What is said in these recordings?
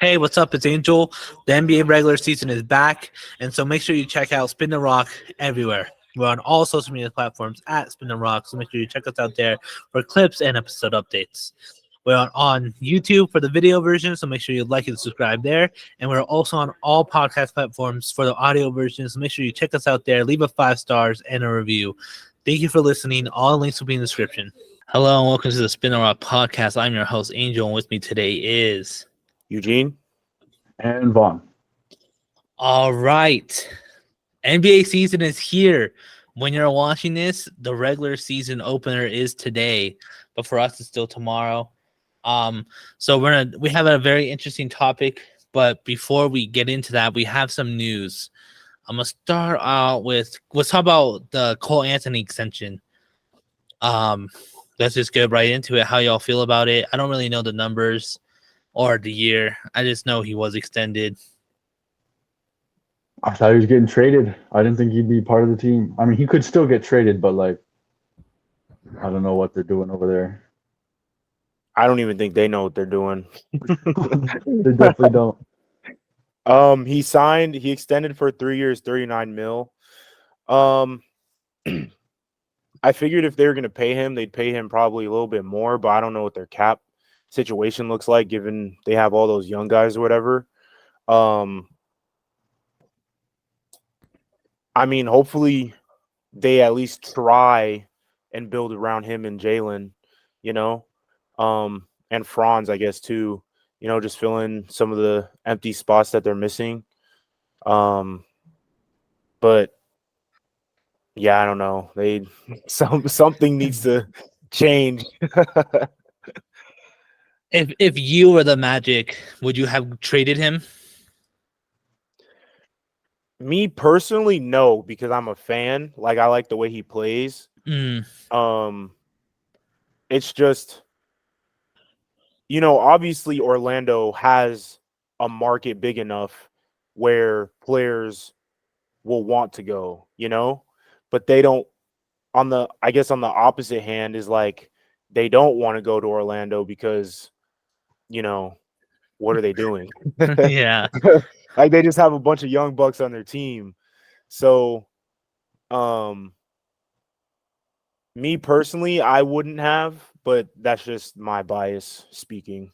Hey, what's up? It's Angel. The NBA regular season is back, and so make sure you check out Spin the Rock everywhere. We're on all social media platforms at Spin the Rock, so make sure you check us out there for clips and episode updates. We're on YouTube for the video version, so make sure you like and subscribe there. And we're also on all podcast platforms for the audio version, so make sure you check us out there, leave a 5 stars and a review. Thank you for listening. All links will be in the description. Hello, and welcome to the Spin the Rock podcast. I'm your host, Angel, and with me today is Eugene? And Vaughn. All right. NBA season is here. When you're watching this, the regular season opener is today, but for us it's still tomorrow. So we have a very interesting topic, but before we get into that, we have some news. I'm gonna start out with let's talk about the Cole Anthony extension. Let's just get right into it. How y'all feel about it? I don't really know the numbers or the year. I just know he was extended. I thought he was getting traded. I didn't think he'd be part of the team. I mean, he could still get traded, but I don't know what they're doing over there. I don't even think they know what they're doing. They definitely don't. He extended for 3 years, 39 mil. I figured if they were going to pay him, they'd pay him probably a little bit more, but I don't know what their cap situation looks like given they have all those young guys or whatever. I mean, hopefully they at least try and build around him and Jalen, and Franz, I guess, too, just fill in some of the empty spots that they're missing. But yeah, I don't know. Something needs to change. If you were the Magic, would you have traded him? Me personally, no, because I'm a fan. I like the way he plays. It's just, obviously Orlando has a market big enough where players will want to go, but they don't. I guess on the opposite hand is they don't want to go to Orlando because, what are they doing? Yeah. They just have a bunch of young bucks on their team. So, me personally, I wouldn't have, but that's just my bias speaking.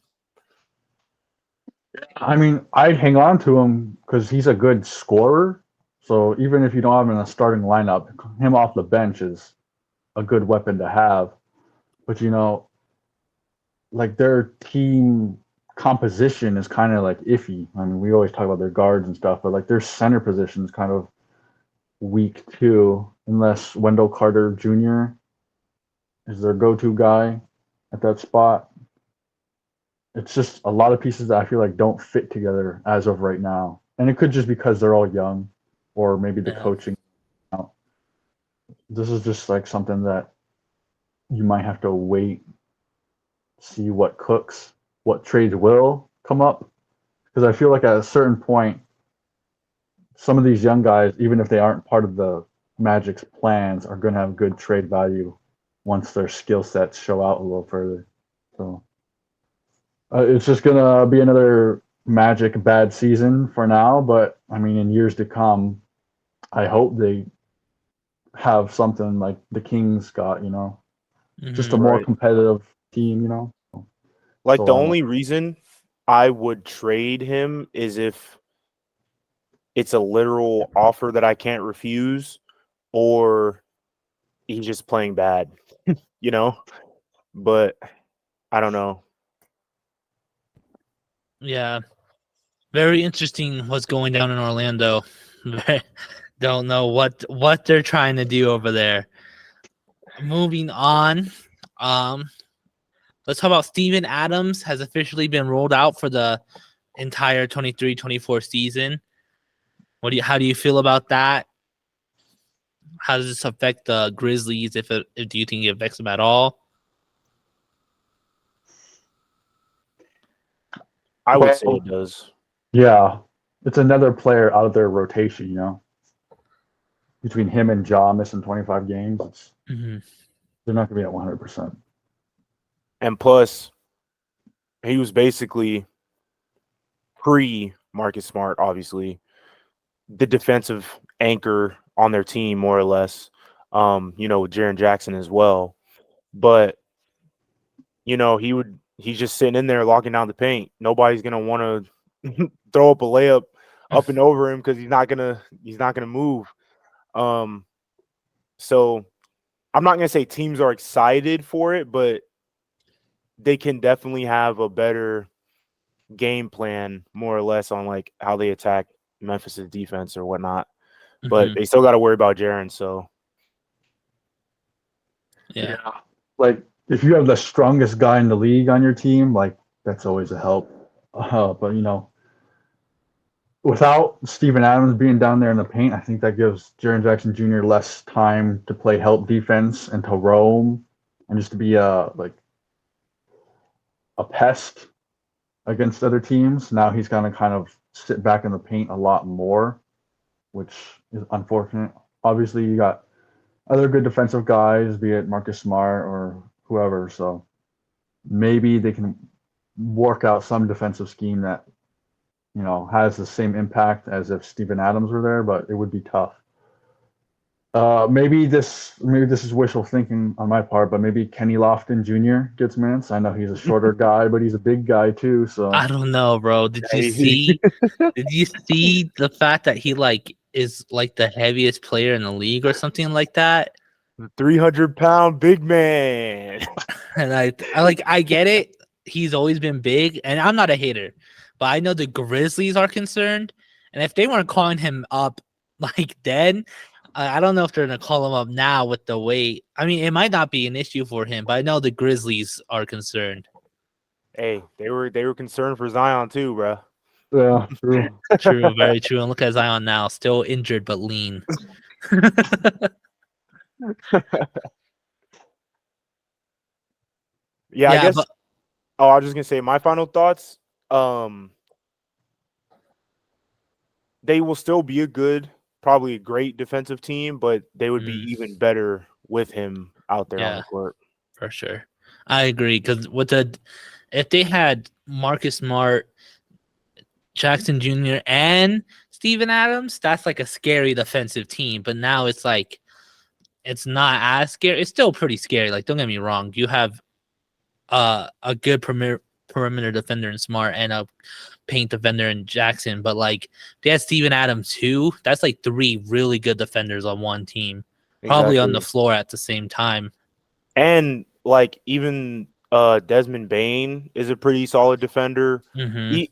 I mean, I'd hang on to him because he's a good scorer. So even if you don't have him in a starting lineup, him off the bench is a good weapon to have. But their team composition is kind of iffy. I mean, we always talk about their guards and stuff, but their center position is kind of weak too, unless Wendell Carter Jr. is their go-to guy at that spot. It's just a lot of pieces that I feel don't fit together as of right now. And it could just because they're all young or maybe the coaching. This is just something that you might have to wait, see what cooks, what trades will come up. Because I feel at a certain point, some of these young guys, even if they aren't part of the Magic's plans, are going to have good trade value once their skill sets show out a little further. So it's just going to be another Magic bad season for now. But, I mean, in years to come, I hope they have something like the Kings got, just a more competitive team, The only reason I would trade him is if it's a literal offer that I can't refuse, or he's just playing bad, but I don't know. Yeah. Very interesting what's going down in Orlando. Don't know what they're trying to do over there. Moving on. Let's talk about Steven Adams has officially been rolled out for the entire 23-24 season. How do you feel about that? How does this affect the Grizzlies? Do you think it affects them at all? I would say it does. Yeah. It's another player out of their rotation, Between him and Ja missing 25 games, they're not going to be at 100%. And plus, he was basically pre Marcus Smart, obviously, the defensive anchor on their team, more or less. With Jaren Jackson as well. But he's just sitting in there locking down the paint. Nobody's gonna want to throw up a layup up and over him because he's not gonna move. So I'm not gonna say teams are excited for it, but they can definitely have a better game plan, more or less, on like how they attack Memphis's defense or whatnot. But they still got to worry about Jaren. So Yeah. Like if you have the strongest guy in the league on your team, like that's always a help. But without Steven Adams being down there in the paint, I think that gives Jaren Jackson Jr. less time to play help defense and to roam and just to be a pest against other teams. Now he's gonna kind of sit back in the paint a lot more, which is unfortunate. Obviously, you got other good defensive guys, be it Marcus Smart or whoever. So maybe they can work out some defensive scheme that has the same impact as if Steven Adams were there, but it would be tough. Maybe this is wishful thinking on my part, but maybe Kenny Lofton Jr. gets minutes. I know he's a shorter guy, but he's a big guy too. So I don't know, bro. Did you see the fact that he is like the heaviest player in the league or something like that? the 300-pound big man. And I get it. He's always been big, and I'm not a hater, but I know the Grizzlies are concerned, and if they weren't calling him up then, I don't know if they're gonna call him up now with the weight. I mean, it might not be an issue for him, but I know the Grizzlies are concerned. Hey, they were concerned for Zion too, bro. yeah, true. True, very true. And look at Zion now, still injured but lean. Yeah, I guess. but- I was just gonna say my final thoughts. They will still be probably a great defensive team, but they would be even better with him out there on the court. For sure. I agree, because if they had Marcus Smart, Jackson Jr., and Steven Adams, that's like a scary defensive team. But now it's like it's not as scary. It's still pretty scary. Like, don't get me wrong. You have a good perimeter defender in Smart and a paint defender in Jackson, but like they had Steven Adams too. That's like 3 really good defenders on one team, probably on the floor at the same time. And like even Desmond Bain is a pretty solid defender.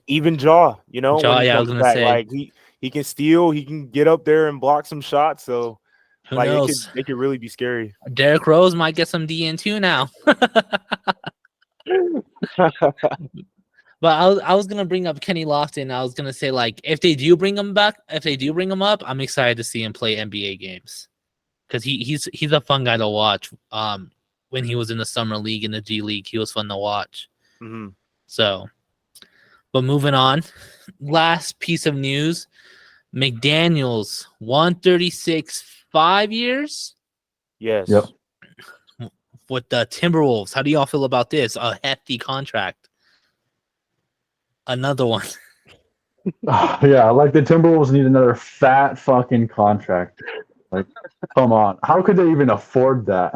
Even Jaw, Jaw, I was gonna say, like he can steal, he can get up there and block some shots. So who knows? It could really be scary. Derrick Rose might get some DN too now. But I was gonna bring up Kenny Lofton. I was gonna say, like, if they do bring him up, I'm excited to see him play NBA games, because he's a fun guy to watch. When he was in the summer league in the G League, he was fun to watch. So, but moving on, last piece of news: McDaniels 136, 5 years. Yes. Yep. With the Timberwolves, how do y'all feel about this? A hefty contract. Another one. Yeah, like the Timberwolves need another fat fucking contract. Like, come on. How could they even afford that?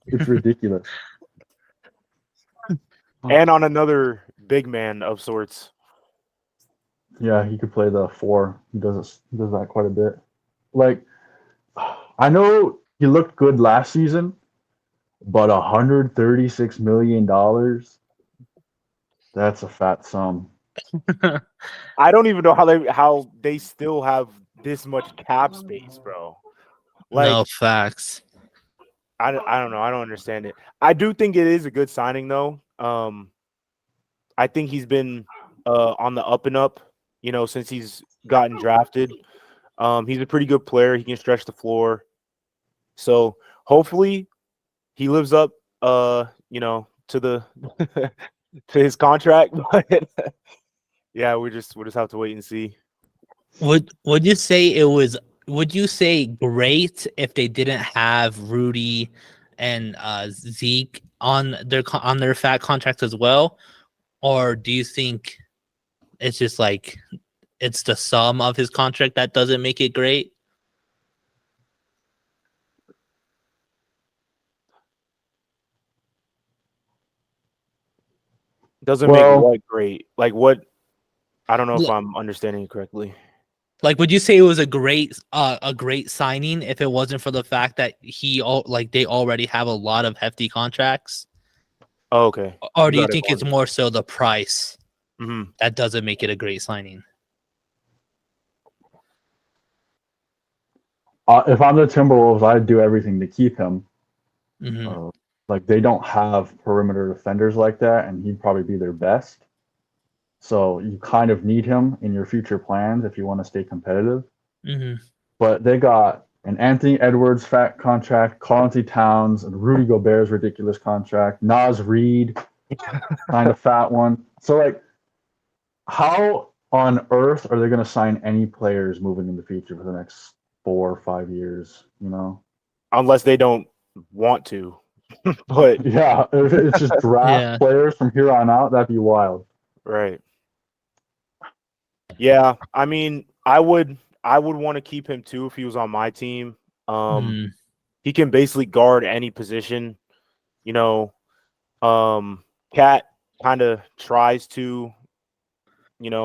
It's ridiculous. And on another big man of sorts. Yeah, he could play the 4. He does that quite a bit. Like, I know he looked good last season, but $136 million, that's a fat sum. I don't even know how they still have this much cap space, bro. Like, no, facts. I don't know. I don't understand it. I do think it is a good signing, though. I think he's been on the up and up, since he's gotten drafted. He's a pretty good player. He can stretch the floor. So hopefully he lives up, to the to his contract. But yeah, we just have to wait and see. Would you say would you say great if they didn't have Rudy and Zeke on their fat contracts as well, or do you think It's just like it's the sum of his contract that doesn't make it great. Doesn't make what great? Like what? I don't know if L- I'm understanding it correctly. Like, would you say it was a great signing if it wasn't for the fact that they already have a lot of hefty contracts? Oh, okay. Or do you got it think it's going. more so the price Mhm. that doesn't make it a great signing? If I'm the Timberwolves, I'd do everything to keep him. Hmm. Like they don't have perimeter defenders like that, and he'd probably be their best. So you kind of need him in your future plans if you want to stay competitive. Hmm. But they got an Anthony Edwards fat contract, Carlton Towns, and Rudy Gobert's ridiculous contract, Nas Reed, kind of fat one. So like, how on earth are they going to sign any players moving in the future for the next 4 or 5 years? You know, Unless they don't want to. But yeah, if it's just draft Yeah. players from here on out, that'd be wild. right. Yeah, I mean, I would want to keep him too if he was on my team. Mm. He can basically guard any position. You know, Cat kind of tries to,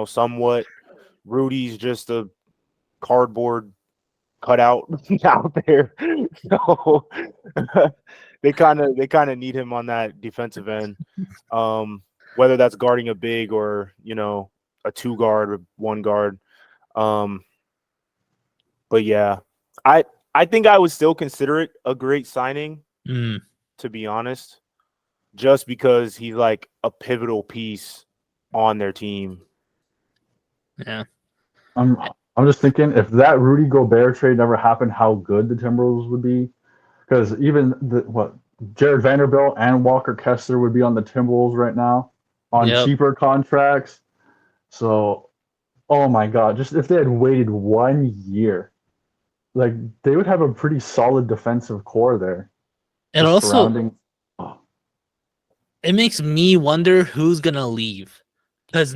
somewhat. Rudy's just a cardboard cutout out there. So they kind of need him on that defensive end. Whether that's guarding a big or, a 2 guard or 1 guard. But yeah, I think I would still consider it a great signing, Mm. to be honest, just because he's like a pivotal piece on their team. Yeah. I'm just thinking if that Rudy Gobert trade never happened, how good the Timberwolves would be. Because even Jared Vanderbilt and Walker Kessler would be on the Timberwolves right now on Yep. cheaper contracts. So, oh my God, just if they had waited 1 year, like they would have a pretty solid defensive core there. It Just also surrounding. it makes me wonder who's gonna leave, because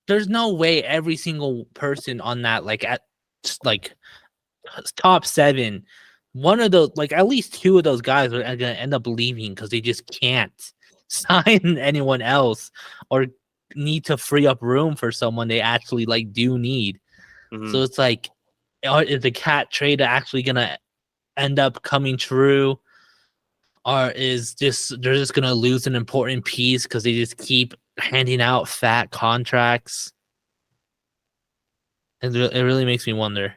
there's no way every single person on that like top 7, one of those, like at least 2 of those guys are gonna end up leaving because they just can't sign anyone else or need to free up room for someone they actually like do need. Mhm. So it's like, is the Cat trade actually gonna end up coming true? Or they're just gonna lose an important piece because they just keep handing out fat contracts? It really makes me wonder.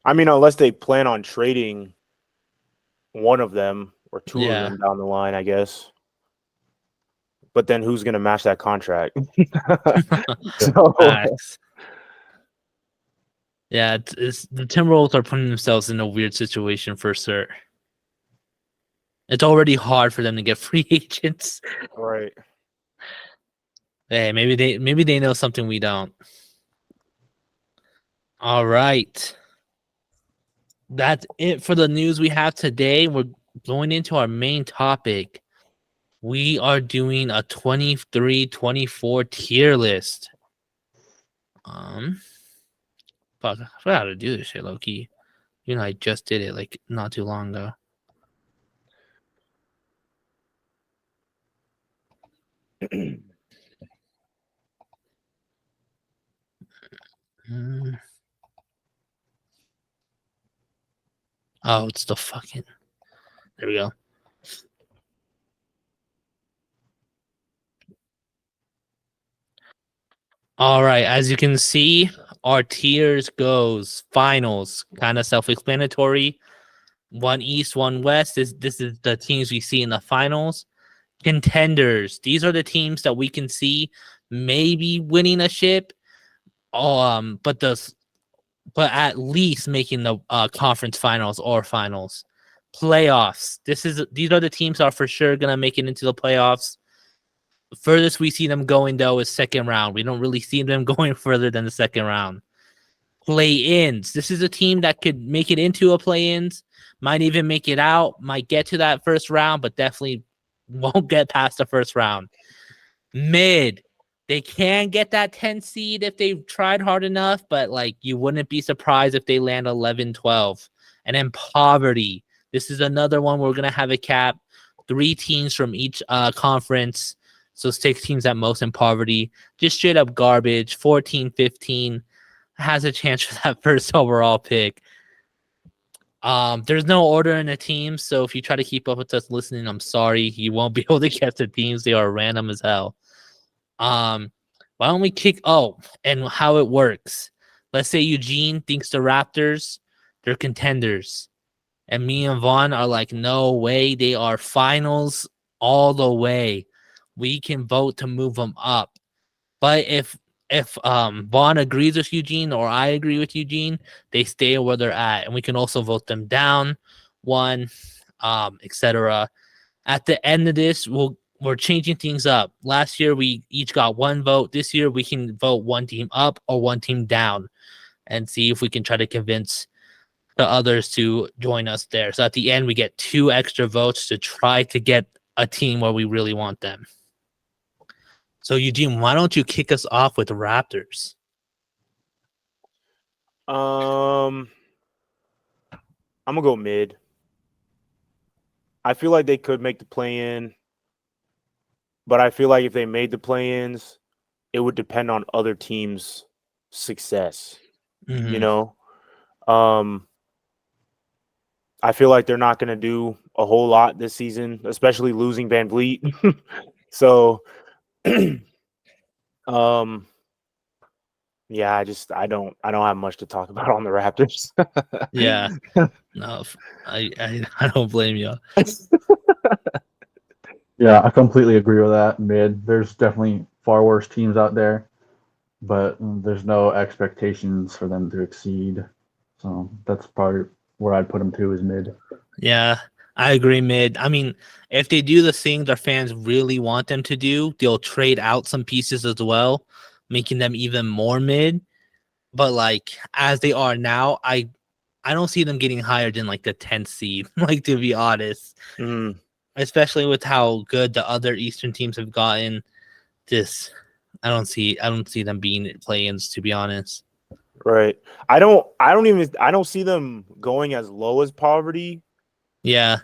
I mean, unless they plan on trading one of them or 2 Yeah. of them down the line, I guess. But then who's going to match that contract? So, Facts. Yeah, it's the Timberwolves are putting themselves in a weird situation for sure. It's already hard for them to get free agents. right. Hey, maybe they know something we don't. All right. That's it for the news we have today. We're going into our main topic. We are doing a 23-24 tier list. Fuck, I forgot how to do this shit, low key. I just did it like not too long ago. Oh, it's the fucking. There we go. All right, as you can see, our tiers goes finals, kind of self-explanatory. 1 East, 1 West. This is the teams we see in the finals. Contenders. These are the teams that we can see maybe winning a ship. But at least making the conference finals or finals. Playoffs. These are the teams that are for sure gonna make it into the playoffs. The furthest we see them going though is second round. We don't really see them going further than the second round. Play-ins. This is a team that could make it into a play-ins, might even make it out, might get to that first round, but definitely won't get past the first round. Mid. They can get that 10 seed if they tried hard enough, but like you wouldn't be surprised if they land 11, 12. And then poverty. This is another one we're gonna have a cap. 3 teams from each conference. So 6 teams at most in poverty. Just straight up garbage. 14, 15 has a chance for that first overall pick. There's no order in the teams, so if you try to keep up with us listening, I'm sorry. You won't be able to guess the teams. They are random as hell. Why don't we kick and how it works? Let's say Eugene thinks the Raptors, they're contenders. And me and Vaughn are like, no way, they are finals all the way. We can vote to move them up. But if Vaughn agrees with Eugene or I agree with Eugene, they stay where they're at. And we can also vote them down, one, etc. At the end of this, we're changing things up. Last year, we each got 1 vote. This year, we can vote 1 team up or 1 team down and see if we can try to convince the others to join us there. So at the end, we get 2 extra votes to try to get a team where we really want them. So, Eugene, why don't you kick us off with the Raptors? I'm going to go mid. I feel like they could make the play-in. But I feel like if they made the play-ins, it would depend on other teams' success. Mm-hmm. You know, I feel like they're not going to do a whole lot this season, especially losing Van Vliet. So, yeah, I don't have much to talk about on the Raptors. Yeah, no, I don't blame you. Yeah, I completely agree with that. Mid, there's definitely far worse teams out there, but there's no expectations for them to exceed. So that's probably where I'd put them to is mid. Yeah, I agree, mid. I mean, if they do the thing their fans really want them to do, they'll trade out some pieces as well, making them even more mid. But like as they are now, I don't see them getting higher than like the 10th seed. Like, to be honest. Mm. Especially with how good the other Eastern teams have gotten. I don't see them being play-ins, to be honest. Right. I don't see them going as low as poverty. Yeah.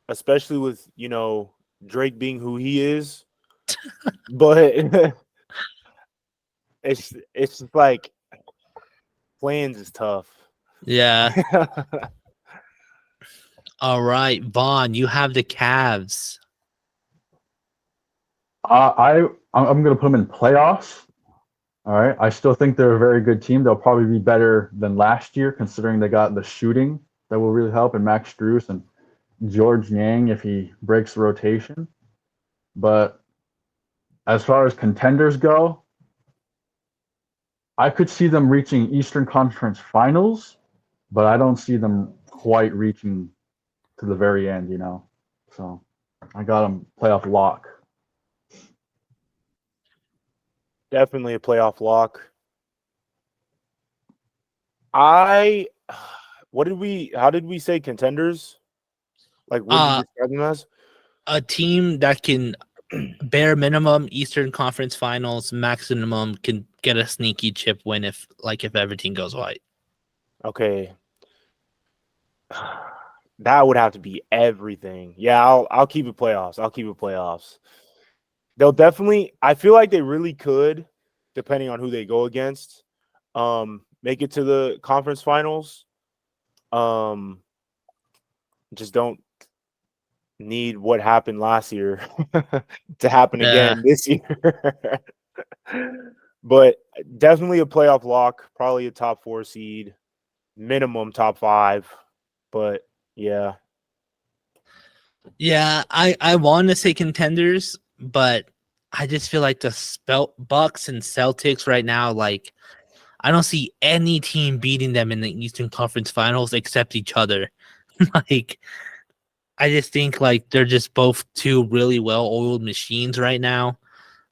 Especially with, Drake being who he is. But it's just like play-ins is tough. Yeah. All right, Vaughn, you have the Cavs. I'm going to put them in playoffs. All right. I still think they're a very good team. They'll probably be better than last year, considering they got the shooting that will really help, and Max Strus and George Niang if he breaks the rotation. But as far as contenders go, I could see them reaching Eastern Conference Finals, but I don't see them quite reaching to the very end, So I got them playoff lock. Definitely a playoff lock. How did we say contenders? Like, what did you describe them as? A team that can bare minimum Eastern Conference Finals, maximum can get a sneaky chip win if everything goes right. Okay. That would have to be everything. Yeah, I'll keep it playoffs. They'll definitely, I feel like they really could, depending on who they go against, make it to the conference finals. Just don't need what happened last year to happen again this year. But definitely a playoff lock, probably a top 4 seed, minimum top 5. But yeah. Yeah, I want to say contenders, but I just feel like the Bucks and Celtics right now, like, I don't see any team beating them in the Eastern Conference Finals except each other. Like, I just think like they're just both 2 really well-oiled machines right now.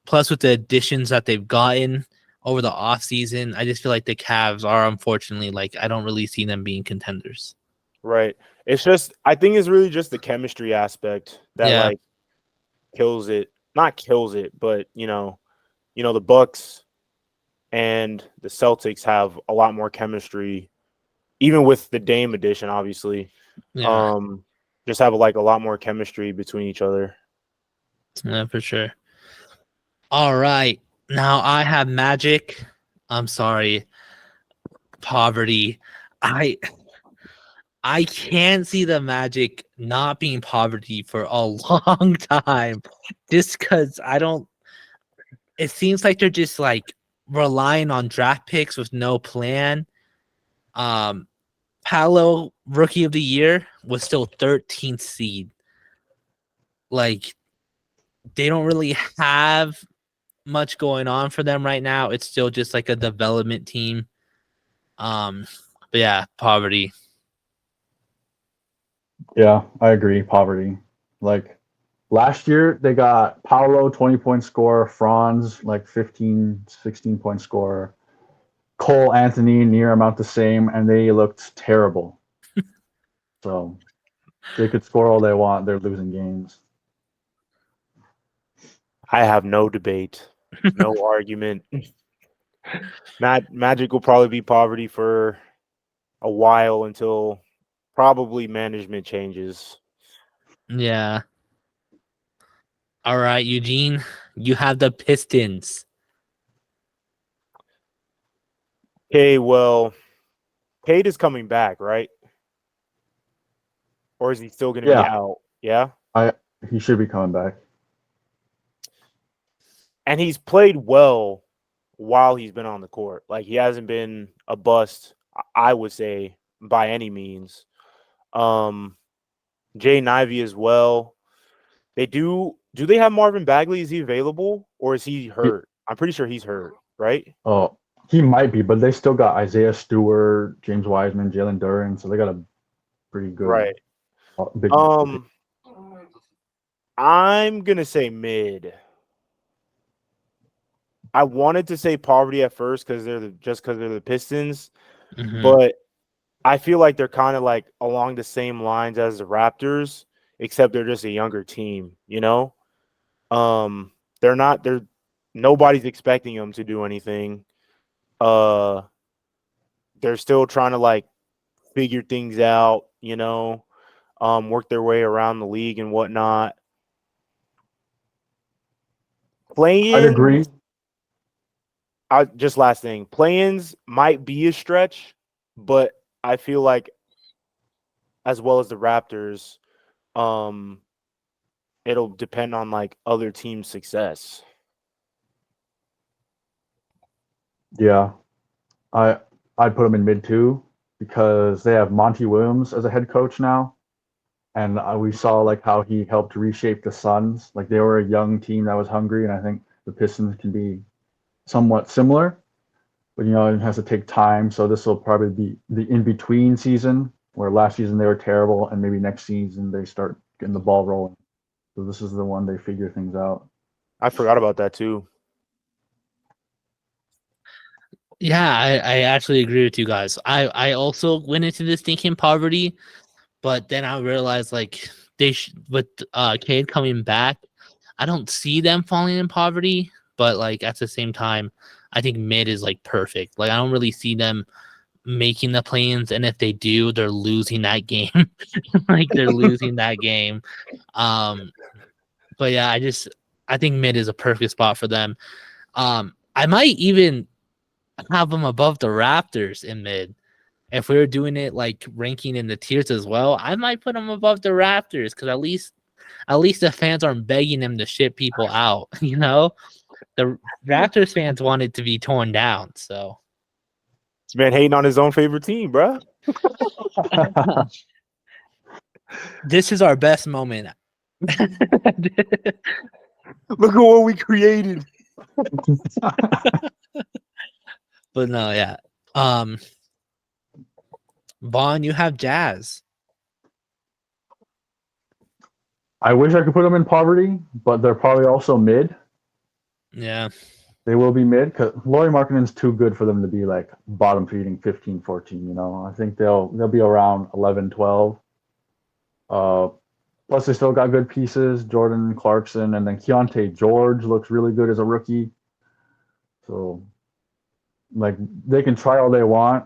Plus, with the additions that they've gotten over the offseason, I just feel like the Cavs are, unfortunately, like, I don't really see them being contenders. Right. It's just, I think it's really just the chemistry aspect that like kills it. Not kills it, but the Bucks and the Celtics have a lot more chemistry, even with the Dame addition, obviously. Yeah, Just have like a lot more chemistry between each other. yeah, for sure. All right. Now I have Magic. I'm sorry, poverty. I I can't see the Magic not being poverty for a long time. Just because I don't it seems like they're just like relying on draft picks with no plan. Um Paolo rookie of the year was still 13th seed. Like they don't really have much going on for them right now. It's still just like a development team. But yeah, poverty. Yeah, I agree. Poverty. Like last year, they got Paolo 20-point scorer, Franz like 15, 16-point scorer, Cole Anthony near about the same, and they looked terrible. So they could score all they want. They're losing games. I have no debate, no argument. Magic will probably be poverty for a while until probably management changes. Yeah. All right, Eugene, you have the Pistons. Okay, well, Cade is coming back, right? Or is he still going to be Yeah, out? Yeah. he should be coming back. And he's played well while he's been on the court. Like he hasn't been a bust, I would say, by any means. Jay Nivey as well. They do they have Marvin Bagley? Is he available or is he hurt? I'm pretty sure he's hurt, right? Oh, he might be, but they still got Isaiah Stewart, James Wiseman, Jalen Duren, so they got a pretty good Right. big. I'm gonna say mid. I wanted to say poverty at first because they're the Pistons, Mhm. but I feel like they're kind of like along the same lines as the Raptors, except they're just a younger team, they're nobody's expecting them to do anything. They're still trying to like figure things out, work their way around the league and whatnot. I'd agree. Just last thing, play-ins might be a stretch, but I feel like as well as the Raptors, it'll depend on like other teams' success. Yeah, I'd put them in mid too because they have Monty Williams as a head coach now, and we saw like how he helped reshape the Suns. Like they were a young team that was hungry, and I think the Pistons can be somewhat similar, but it has to take time. So this will probably be the in-between season where last season they were terrible, and maybe next season they start getting the ball rolling. So this is the one they figure things out. I forgot about that too. Yeah, I actually agree with you guys. I also went into this thinking poverty, but then I realized like with Cade coming back, I don't see them falling in poverty, but like at the same time, I think mid is like perfect. Like I don't really see them making the play-ins, and if they do, they're losing that game. Like they're losing that game. But yeah, I think mid is a perfect spot for them. I might even have them above the Raptors in mid. If we were doing it like ranking in the tiers as well, I might put them above the Raptors because at least the fans aren't begging them to ship people out. The Raptors fans want it to be torn down. So This man hating on his own favorite team, bro. this is our best moment. Look at what we created. But no, yeah. Vaughn, you have Jazz. I wish I could put them in poverty, but they're probably also mid. Yeah. They will be mid because Lauri Markkanen's too good for them to be like bottom feeding 15, 14. I think they'll be around 11, 12. Plus, they still got good pieces, Jordan Clarkson, and then Keontae George looks really good as a rookie. So, like, they can try all they want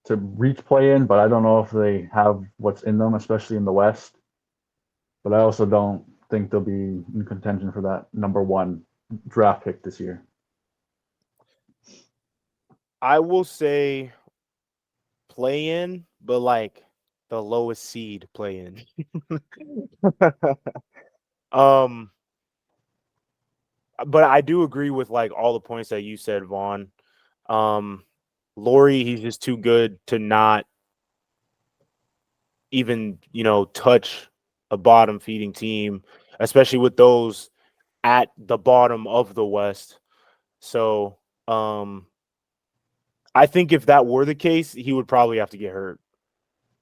to reach play in, but I don't know if they have what's in them, especially in the West. But I also don't think they'll be in contention for that number 1 draft pick this year. I will say play in, but like the lowest seed play in. um, but I do agree with like all the points that you said, Vaughn. Laurie, he's just too good to not even, touch a bottom feeding team, especially with those at the bottom of the West. So, I think if that were the case, he would probably have to get hurt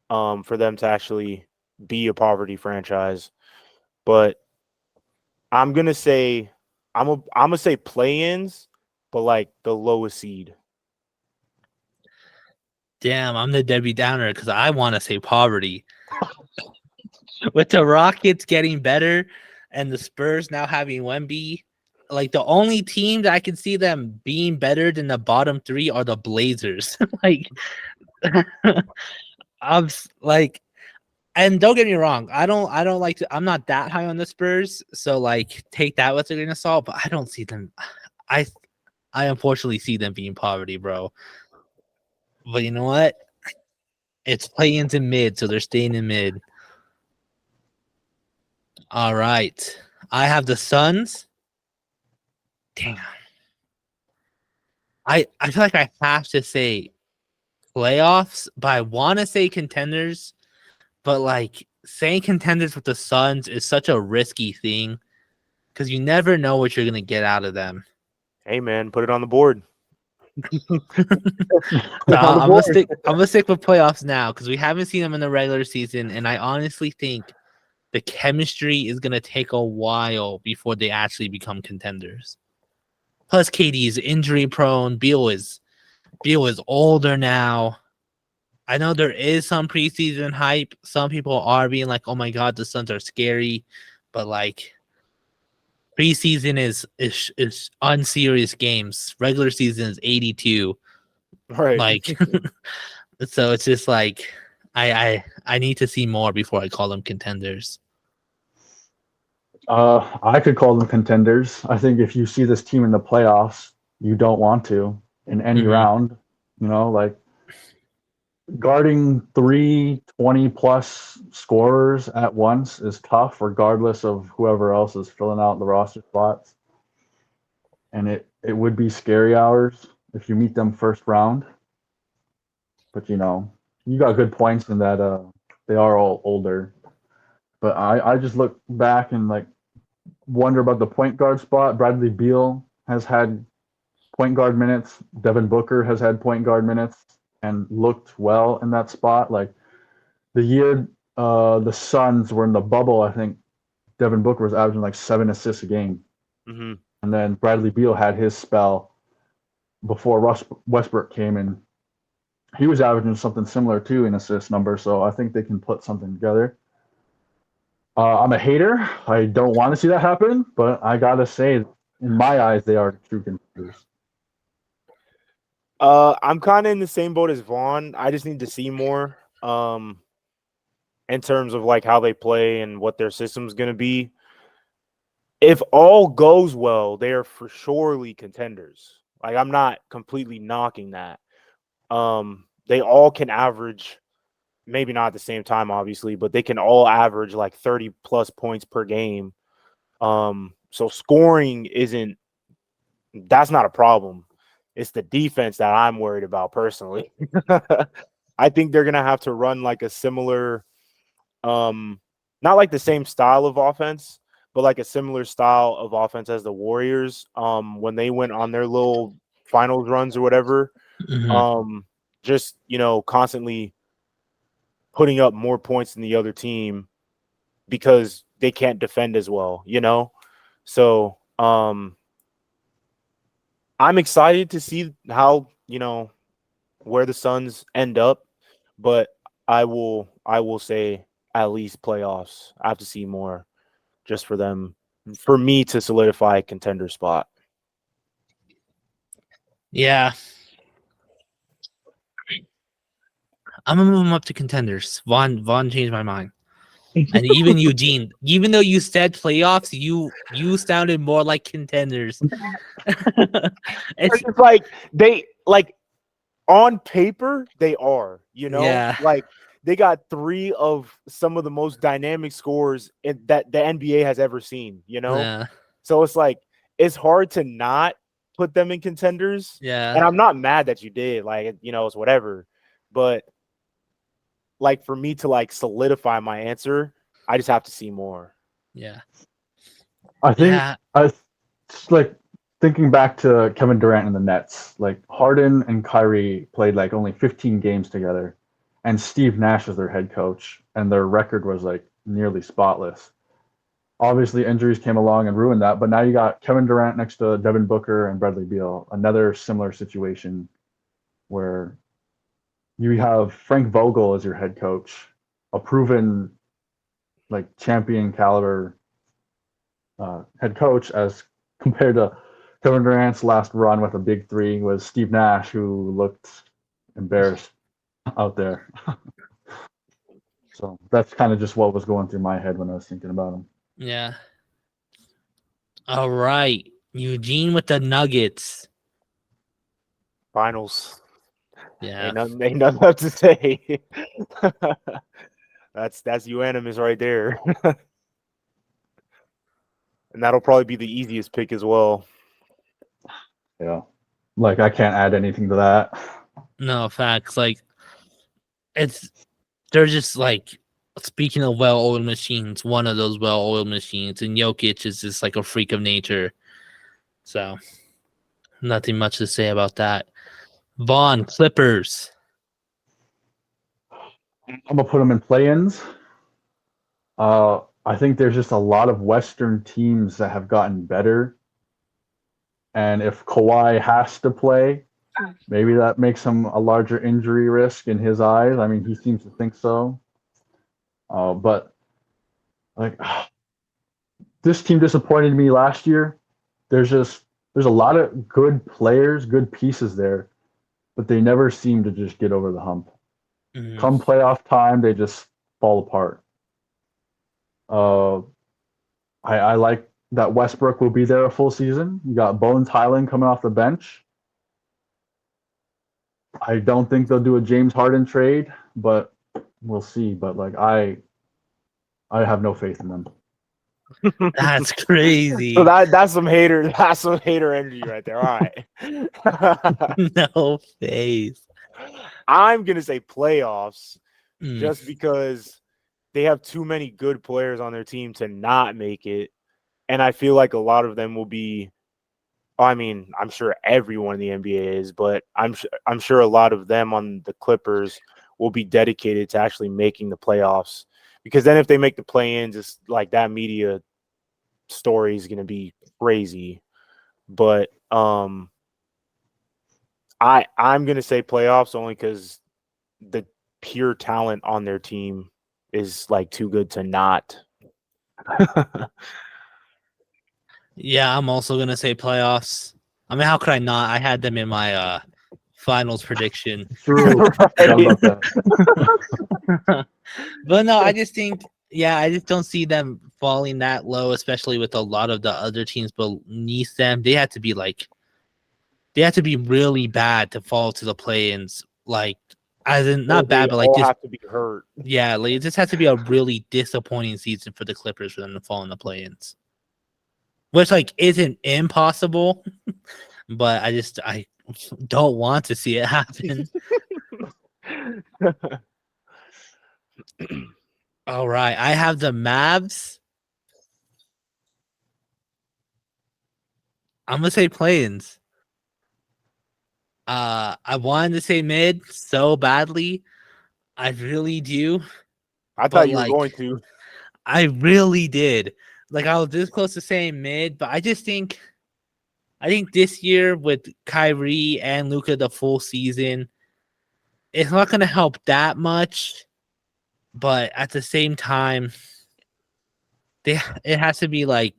for them to actually be a poverty franchise. But I'm gonna say I'm gonna say play-ins, but like the lowest seed. Damn, I'm the Debbie Downer because I want to say poverty. With the Rockets getting better and the Spurs now having Wemby, like the only team that I can see them being better than the bottom 3 are the Blazers. Like, like, and don't get me wrong, I don't like to. I'm not that high on the Spurs, so like take that with a grain of salt. But I don't see them. I unfortunately see them being poverty, bro. But you know what? It's play-ins in mid, so they're staying in mid. All right. I have the Suns. Damn. I feel like I have to say playoffs, but I want to say contenders. But like saying contenders with the Suns is such a risky thing because you never know what you're gonna get out of them. Hey man, put it on the board. So I'm gonna stick with playoffs now because we haven't seen them in the regular season, and I honestly think the chemistry is gonna take a while before they actually become contenders. Plus, KD is injury prone. Beal is older now. I know there is some preseason hype. Some people are being like, "Oh my god, the Suns are scary," but like preseason is unserious games. Regular season is 82. Right. Like, so it's just like I need to see more before I call them contenders. I could call them contenders. I think if you see this team in the playoffs, you don't want to in any round. Like guarding 3 20+ scorers at once is tough, regardless of whoever else is filling out the roster spots. And it would be scary hours if you meet them first round. But you got good points in that they are all older. But I just look back and like wonder about the point guard spot. Bradley Beal has had point guard minutes. Devin Booker has had point guard minutes and looked well in that spot. Like the year the Suns were in the bubble, I think Devin Booker was averaging like 7 assists a game. Mm-hmm. And then Bradley Beal had his spell before Westbrook came in. He was averaging something similar too in assist number. So I think they can put something together. I'm a hater. I don't want to see that happen, but I gotta say, in my eyes, they are true contenders. I'm kind of in the same boat as Vaughn. I just need to see more in terms of like how they play and what their system's going to be. If all goes well, they are for surely contenders. Like I'm not completely knocking that. They all can average, maybe not at the same time, obviously, but they can all average like 30+ points per game. So scoring that's not a problem. It's the defense that I'm worried about personally. I think they're gonna have to run like a similar, not like the same style of offense, but like a similar style of offense as the Warriors. When they went on their little finals runs or whatever, just constantly putting up more points than the other team because they can't defend as well. So I'm excited to see how, where the Suns end up, but I will say at least playoffs. I have to see more just for me to solidify a contender spot. Yeah. I'm gonna move him up to contenders. Vaughn changed my mind. And even Eugene, even though you said playoffs, you sounded more like contenders. It's It's like they like on paper they are, Yeah. like they got three of some of the most dynamic scores that the NBA has ever seen, yeah, So it's like it's hard to not put them in contenders. yeah, And I'm not mad that you did, like, it's whatever. But like for me to like solidify my answer, I just have to see more. yeah, I think yeah, I just like thinking back to Kevin Durant and the Nets. Like Harden and Kyrie played like only 15 games together, and Steve Nash was their head coach, and their record was like nearly spotless. Obviously, injuries came along and ruined that, but now you got Kevin Durant next to Devin Booker and Bradley Beal, another similar situation where you have Frank Vogel as your head coach, a proven like champion caliber head coach, as compared to Kevin Durant's last run with a big three was Steve Nash, who looked embarrassed out there. So that's kind of just what was going through my head when I was thinking about him. yeah. All right, Eugene with the Nuggets. Finals. Yeah, Ain't nothing left to say. That's unanimous right there. And that'll probably be the easiest pick as well. Yeah, like I can't add anything to that. no facts. Like they're just like speaking of well-oiled machines. One of those well-oiled machines, and Jokic is just like a freak of nature. So nothing much to say about that. Vaughn Clippers. I'm gonna put them in play-ins. I think there's just a lot of Western teams that have gotten better, and if Kawhi has to play, maybe that makes him a larger injury risk in his eyes. I mean, he seems to think so. But like, this team disappointed me last year. There's a lot of good players, good pieces there, but they never seem to just get over the hump. Mhm. Come playoff time, they just fall apart. I like that Westbrook will be there a full season. You got Bones Highland coming off the bench. I don't think they'll do a James Harden trade, but we'll see. But like I have no faith in them. That's crazy. So that's some hater energy right there. All right. No face. I'm gonna say playoffs Mm. just because they have too many good players on their team to not make it. And I feel like a lot of them will be, I mean, I'm sure everyone in the NBA is, but I'm sure a lot of them on the Clippers will be dedicated to actually making the playoffs. Because then if they make the play-ins, it's like that media story is going to be crazy. But I'm going to say playoffs only because the pure talent on their team is like too good to not. Yeah, I'm also gonna say playoffs. I mean, how could I not? I had them in my finals prediction. True. I love that. But no, I just think, yeah, I just don't see them falling that low, especially with a lot of the other teams beneath them. They have to be really bad to fall to the play-ins. Like, as in not They bad, but like all just have to be hurt. yeah, like it just has to be a really disappointing season for the Clippers for them to fall in the play-ins. Which like isn't impossible, but I don't want to see it happen. All right, I have the Mavs. I'm gonna say play-ins. I wanted to say mid so badly. I really do. I But thought you were like, going to. I really did. Like, I was this close to saying mid, but I think this year with Kyrie and Luka the full season, it's not gonna help that much. But at the same time, it has to be like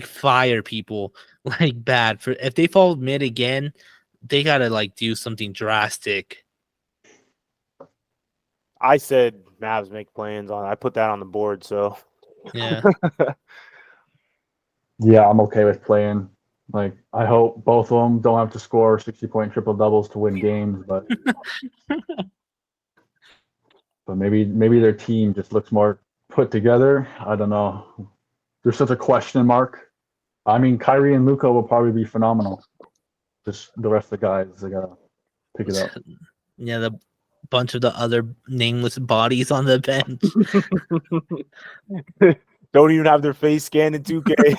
fire people like bad. For if they fall mid again, they gotta like do something drastic. I said Mavs make plans on. I put that on the board. So Yeah. Yeah, I'm okay with playing. Like, I hope both of them don't have to score 60-point triple doubles to win games, but maybe their team just looks more put together. I don't know. There's such a question mark. I mean, Kyrie and Luka will probably be phenomenal. Just the rest of the guys, they gotta pick it up. Yeah, the bunch of the other nameless bodies on the bench. don't even have their face scanned in 2K.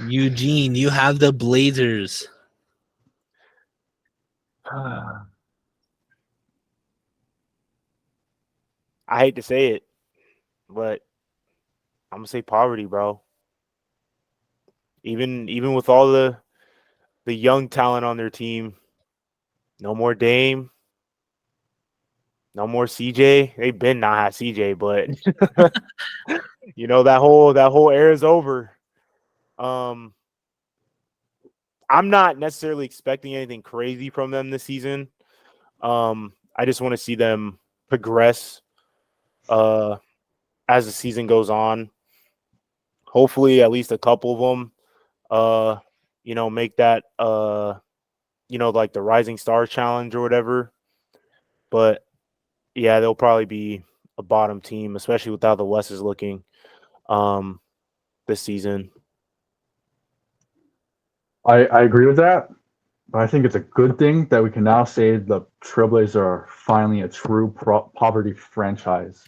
Eugene, you have the Blazers. I hate to say it, but I'm gonna say poverty, bro. Even with all the young talent on their team, no more Dame, no more CJ. They've been not have CJ, but you know that whole era is over. I'm not necessarily expecting anything crazy from them this season. I just want to see them progress as the season goes on. Hopefully, at least a couple of them, make that, like the Rising Stars Challenge or whatever. But yeah, they'll probably be a bottom team, especially with how the West is looking this season. I agree with that, but I think it's a good thing that we can now say the Trailblazers are finally a true poverty franchise.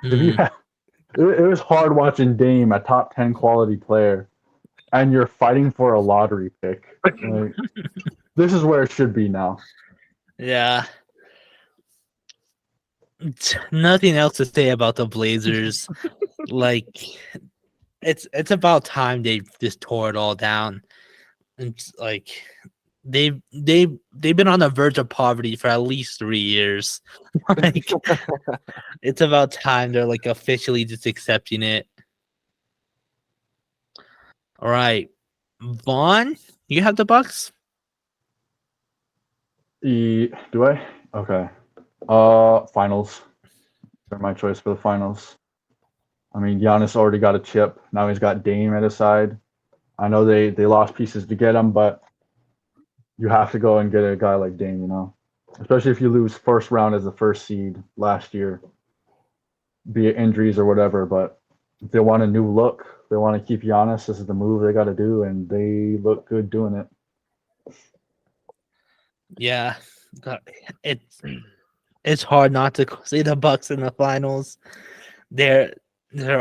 If you have, it was hard watching Dame, a top 10 quality player, and you're fighting for a lottery pick. Like, this is where it should be now. Yeah. Nothing else to say about the Blazers. Like, it's about time they just tore it all down. It's like they've been on the verge of poverty for at least 3 years. Like, it's about time they're like officially just accepting it. All right, Vaughn, you have the Bucks. Do I? Okay. Finals. They're my choice for the finals. I mean, Giannis already got a chip. Now he's got Dame at his side. I know they lost pieces to get him, but you have to go and get a guy like Dame, especially if you lose first round as the first seed last year, be it injuries or whatever. But if they want a new look, they want to keep Giannis, this is the move they got to do, and they look good doing it. Yeah, it's hard not to see the Bucks in the finals. They're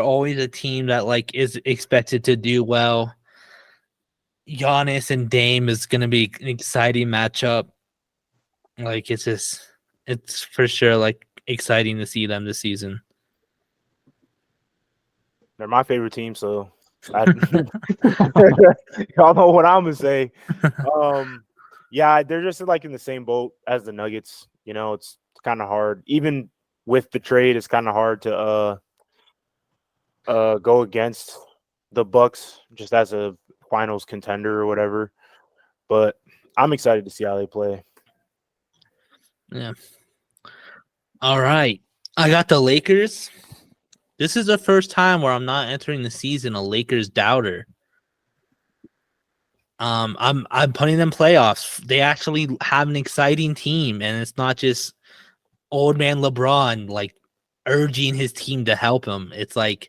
always a team that like is expected to do well. Giannis and Dame is going to be an exciting matchup. Like, it's for sure like exciting to see them this season. They're my favorite team, so y'all know what I'm gonna say. Yeah, they're just like in the same boat as the Nuggets. It's kind of hard, even with the trade. It's kind of hard to go against the Bucks just as a finals contender or whatever. But I'm excited to see how they play. Yeah. All right, I got the Lakers. This is the first time where I'm not entering the season a Lakers doubter. I'm putting them playoffs. They actually have an exciting team, and it's not just old man LeBron like urging his team to help him. It's like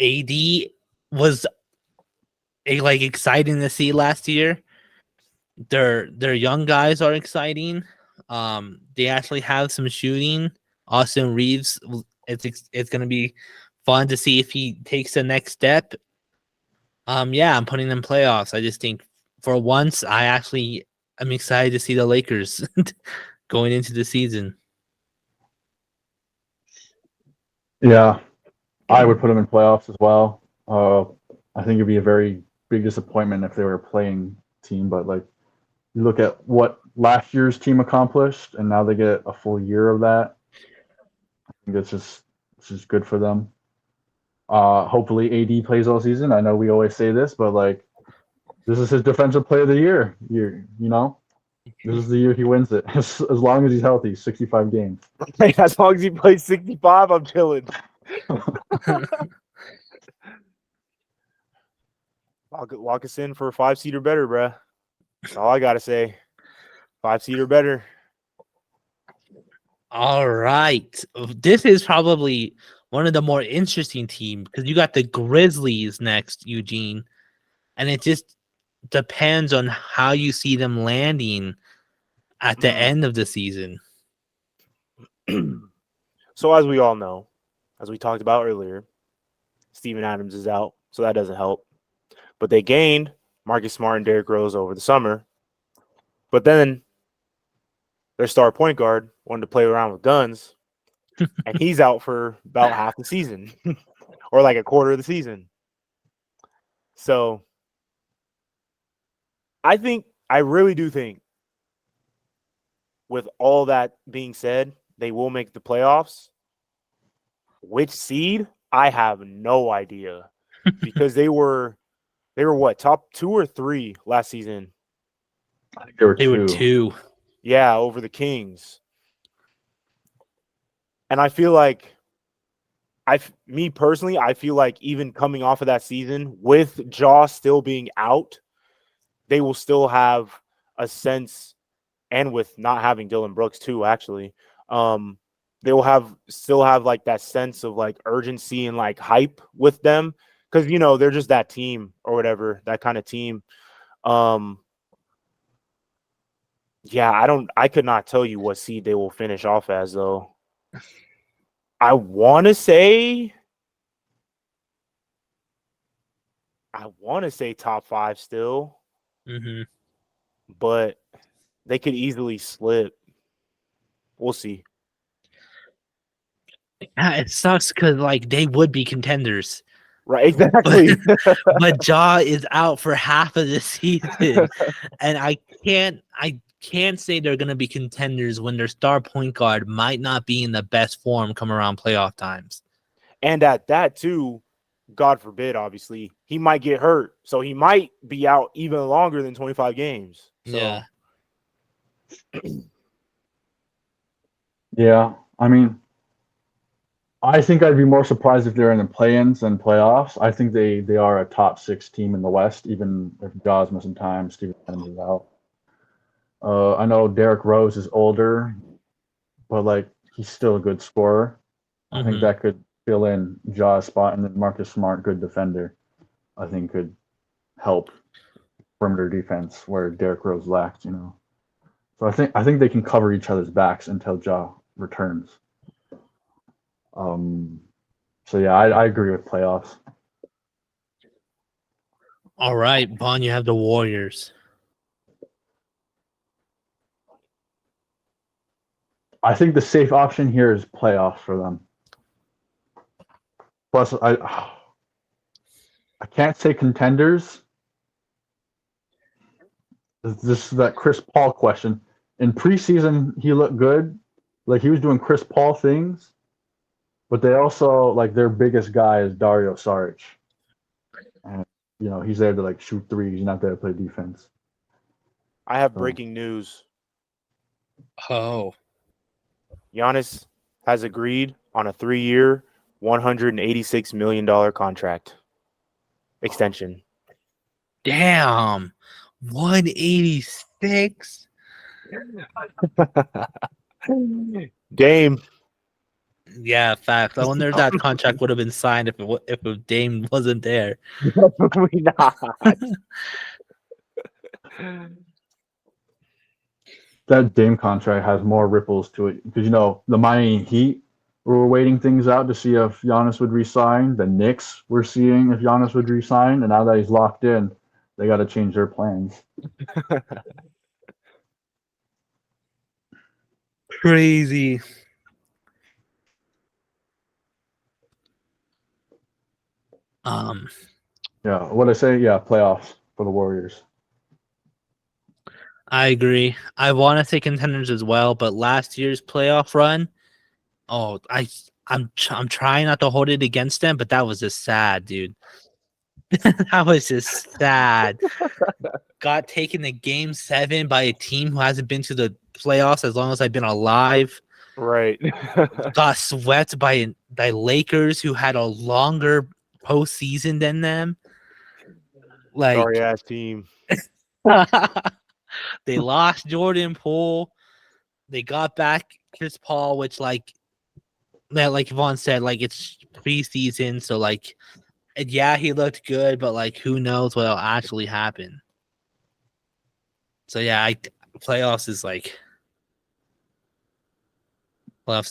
AD was like exciting to see last year. Their young guys are exciting. They actually have some shooting. Austin Reeves, it's gonna be fun to see if he takes the next step. Yeah, I'm putting them playoffs. I just think for once, I'm excited to see the Lakers going into the season. Yeah, I would put them in playoffs as well. I think it'd be a very big disappointment if they were a playing team, but like you look at what last year's team accomplished, and now they get a full year of that. I think it's just good for them. Hopefully AD plays all season. I know we always say this, but like this is his defensive player of the year. This is the year he wins it. As long as he's healthy, 65 games. Hey, as long as he plays 65, I'm chilling. Lock us in for a 5 seed or better, bruh. That's all I gotta say. 5 seed or better. All right. This is probably one of the more interesting teams because you got the Grizzlies next, Eugene. And it just depends on how you see them landing at the end of the season. So as we all know, as we talked about earlier, Steven Adams is out, so that doesn't help. But they gained Marcus Smart and Derrick Rose over the summer. But then their star point guard wanted to play around with guns, and he's out for about half the season or like a quarter of the season. So I really do think, with all that being said, they will make the playoffs. Which seed? I have no idea because they were what, top 2 or 3 last season? I think there were They were two. Yeah, over the Kings. And I feel like me personally, I feel like even coming off of that season with Ja still being out, they will still have a sense, and with not having Dylan Brooks too, actually, they will still have like that sense of like urgency and like hype with them because they're just that team or whatever, that kind of team. Yeah, I could not tell you what seed they will finish off as though. I want to say top 5 still, but they could easily slip. We'll see. Yeah, it sucks because like they would be contenders. Right, exactly. But Ja is out for half of the season. And I can't say they're gonna be contenders when their star point guard might not be in the best form come around playoff times. And at that too, God forbid, obviously, he might get hurt. So he might be out even longer than 25 games. So. Yeah. Yeah, I mean, I think I'd be more surprised if they're in the play-ins than playoffs. I think they are a top 6 team in the West, even if Ja's missing time, Steven Adams is out. I know Derrick Rose is older, but like he's still a good scorer. I think that could fill in Ja's spot, and then Marcus Smart, good defender, I think could help perimeter defense where Derrick Rose lacked. So I think they can cover each other's backs until Ja returns. So yeah, I agree with playoffs. All right, Vaughn, you have the Warriors. I think the safe option here is playoffs for them. Plus, I can't say contenders. This is that Chris Paul question. In preseason, he looked good. Like he was doing Chris Paul things. But they also, like, their biggest guy is Dario Saric. And, he's there to, like, shoot threes. He's not there to play defense. I have breaking news. Oh. Giannis has agreed on a 3-year, $186 million contract extension. Damn. 186? Dame. Yeah, facts. I wonder if that contract would have been signed if Dame wasn't there. Probably not. That Dame contract has more ripples to it because the Miami Heat were waiting things out to see if Giannis would resign. The Knicks were seeing if Giannis would resign, and now that he's locked in, they got to change their plans. Crazy. Yeah, what I say? Yeah, playoffs for the Warriors. I agree. I want to say contenders as well, but last year's playoff run, I'm trying not to hold it against them, but that was just sad, dude. That was just sad. Got taken to game 7 by a team who hasn't been to the playoffs as long as I've been alive. Right. Got swept by Lakers who had a longer postseason than them. Like Sorry ass team. they lost Jordan Poole. They got back Chris Paul, which like Yvonne said, like it's preseason, so like yeah, he looked good, but like who knows what'll actually happen. So yeah, playoffs is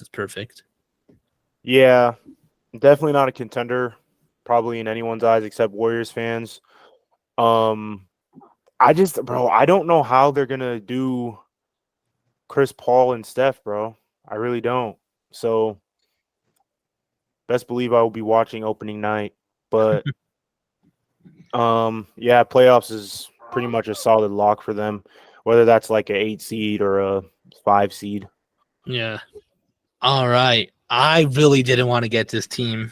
perfect. Yeah, definitely not a contender, probably in anyone's eyes except Warriors fans. I don't know how they're gonna do Chris Paul and Steph, bro. I really don't. So best believe I will be watching opening night. But yeah, playoffs is pretty much a solid lock for them, whether that's like an 8 seed or a 5 seed. Yeah. All right. I really didn't want to get this team.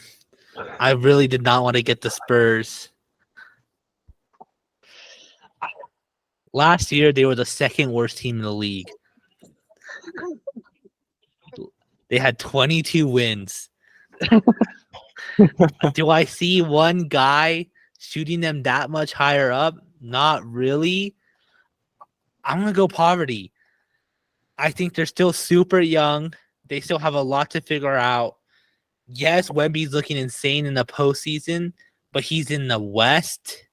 I really did not want to get the Spurs. Last year, they were the second worst team in the league. They had 22 wins. Do I see one guy shooting them that much higher up? Not really. I'm going to go poverty. I think they're still super young. They still have a lot to figure out. Yes, Wemby's looking insane in the postseason, but he's in the West.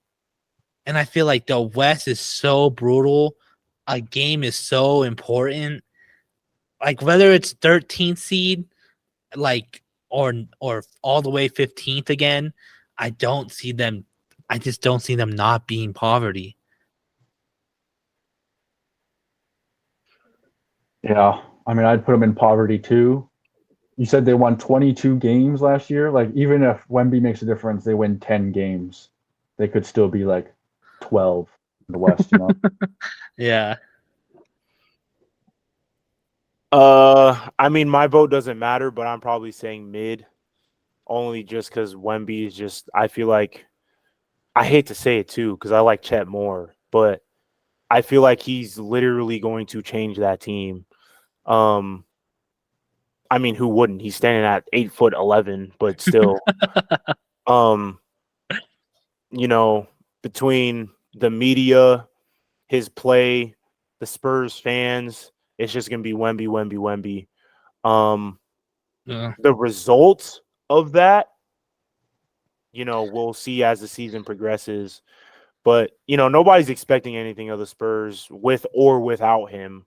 And I feel like the West is so brutal. A game is so important. Like whether it's 13th seed, like or all the way 15th again, I just don't see them not being poverty. Yeah, I mean, I'd put them in poverty too. You said they won 22 games last year. Like, even if Wemby makes a difference, they win 10 games. They could still be like 12 in the West, you know? Yeah. I mean, my vote doesn't matter, but I'm probably saying mid, only just because Wemby is just. I feel like I hate to say it too because I like Chet more, but I feel like he's literally going to change that team. I mean, who wouldn't? He's standing at 8'11", but still, you know, between the media, his play, the Spurs fans, it's just gonna be Wemby, Wemby, Wemby. Yeah. The results of that, we'll see as the season progresses. But nobody's expecting anything of the Spurs with or without him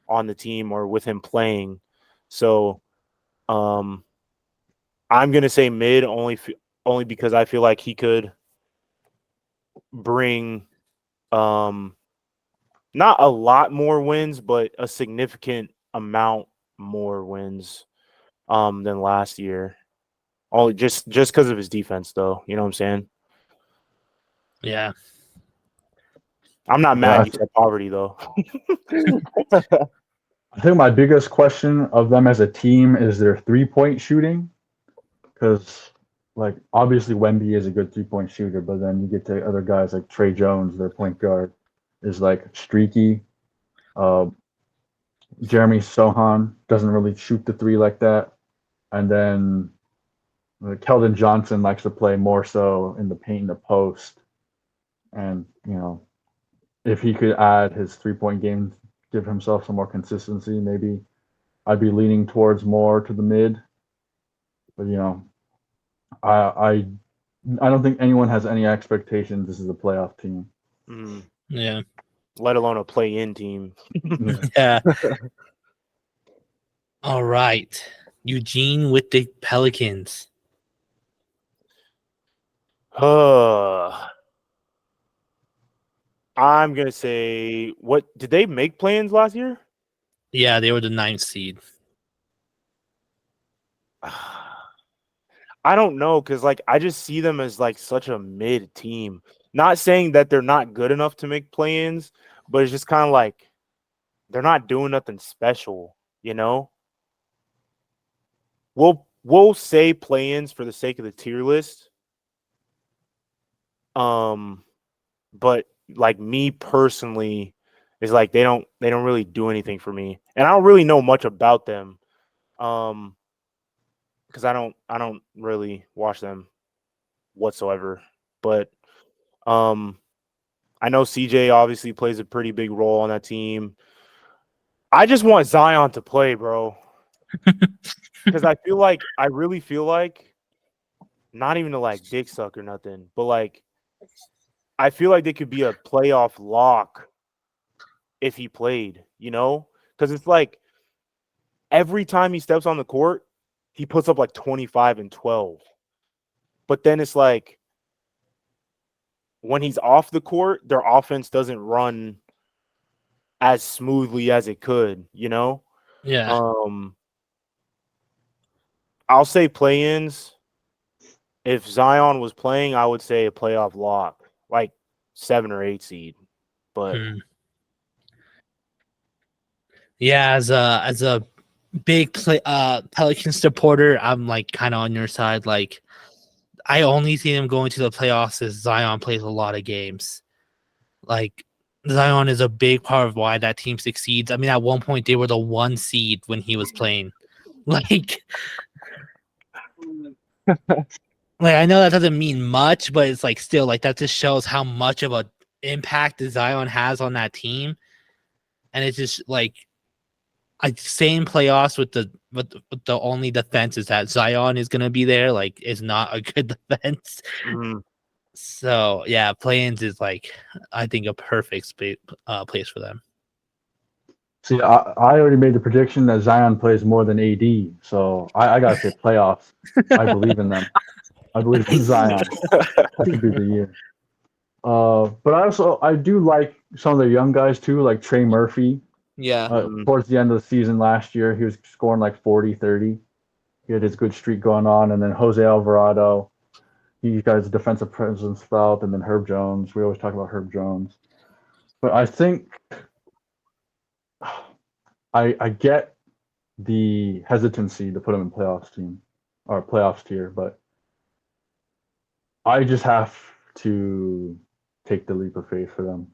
on the team or with him playing. So, I'm gonna say mid only because I feel like he could bring not a lot more wins, but a significant amount more wins than last year. Only just because of his defense, though. You know what I'm saying? Yeah. I'm not mad Yeah, you said poverty, though. I think my biggest question of them as a team is their 3-point shooting. Because, like, obviously Wemby is a good 3-point shooter, but then you get to other guys like Trey Jones, their point guard, is like streaky. Jeremy Sohan doesn't really shoot the three like that. And then Keldon Johnson likes to play more so in the paint and the post. And, if he could add his 3-point game, give himself some more consistency, maybe I'd be leaning towards more to the mid. But, I don't think anyone has any expectations this is a playoff team. Yeah. Let alone a play-in team. Yeah. All right. Eugene with the Pelicans. I'm gonna say, what did they make plans last year? Yeah, they were the 9th seed. I don't know, because I just see them as such a mid team. Not saying that they're not good enough to make play-ins, but it's just kind of like they're not doing nothing special, you know? We'll we'll say play-ins for the sake of the tier list. But like me personally, it's like they don't really do anything for me, and I don't really know much about them, because I don't really watch them whatsoever. But I know CJ obviously plays a pretty big role on that team. I just want Zion to play, bro, because I really feel like, not even to like dick suck or nothing, but like I feel like they could be a playoff lock if he played, because it's like every time he steps on the court, he puts up like 25 and 12. But then it's like when he's off the court, their offense doesn't run as smoothly as it could, Yeah. I'll say play-ins. If Zion was playing, I would say a playoff lock, like 7 or 8 seed. But yeah, as a big Pelicans supporter, I'm like kind of on your side. Like, I only see them going to the playoffs as Zion plays a lot of games. Like, Zion is a big part of why that team succeeds. I mean, at one point they were the 1 seed when he was playing. Like, I know that doesn't mean much, but it's like still like that just shows how much of a impact Zion has on that team. And it's just like same playoffs with the only defense is that Zion is gonna be there. Like, is not a good defense. So yeah, play-ins is like, I think, a perfect place for them. See, I already made the prediction that Zion plays more than AD, so I gotta say playoffs. I believe in them. I believe in Zion. That could be the year. But I do like some of the young guys too, like Trey Murphy. Yeah. Towards the end of the season last year, he was scoring like 40, 30. He had his good streak going on, and then Jose Alvarado. He got his defensive presence felt, and then Herb Jones. We always talk about Herb Jones. But I think I get the hesitancy to put him in playoffs team or playoffs tier, but I just have to take the leap of faith for them.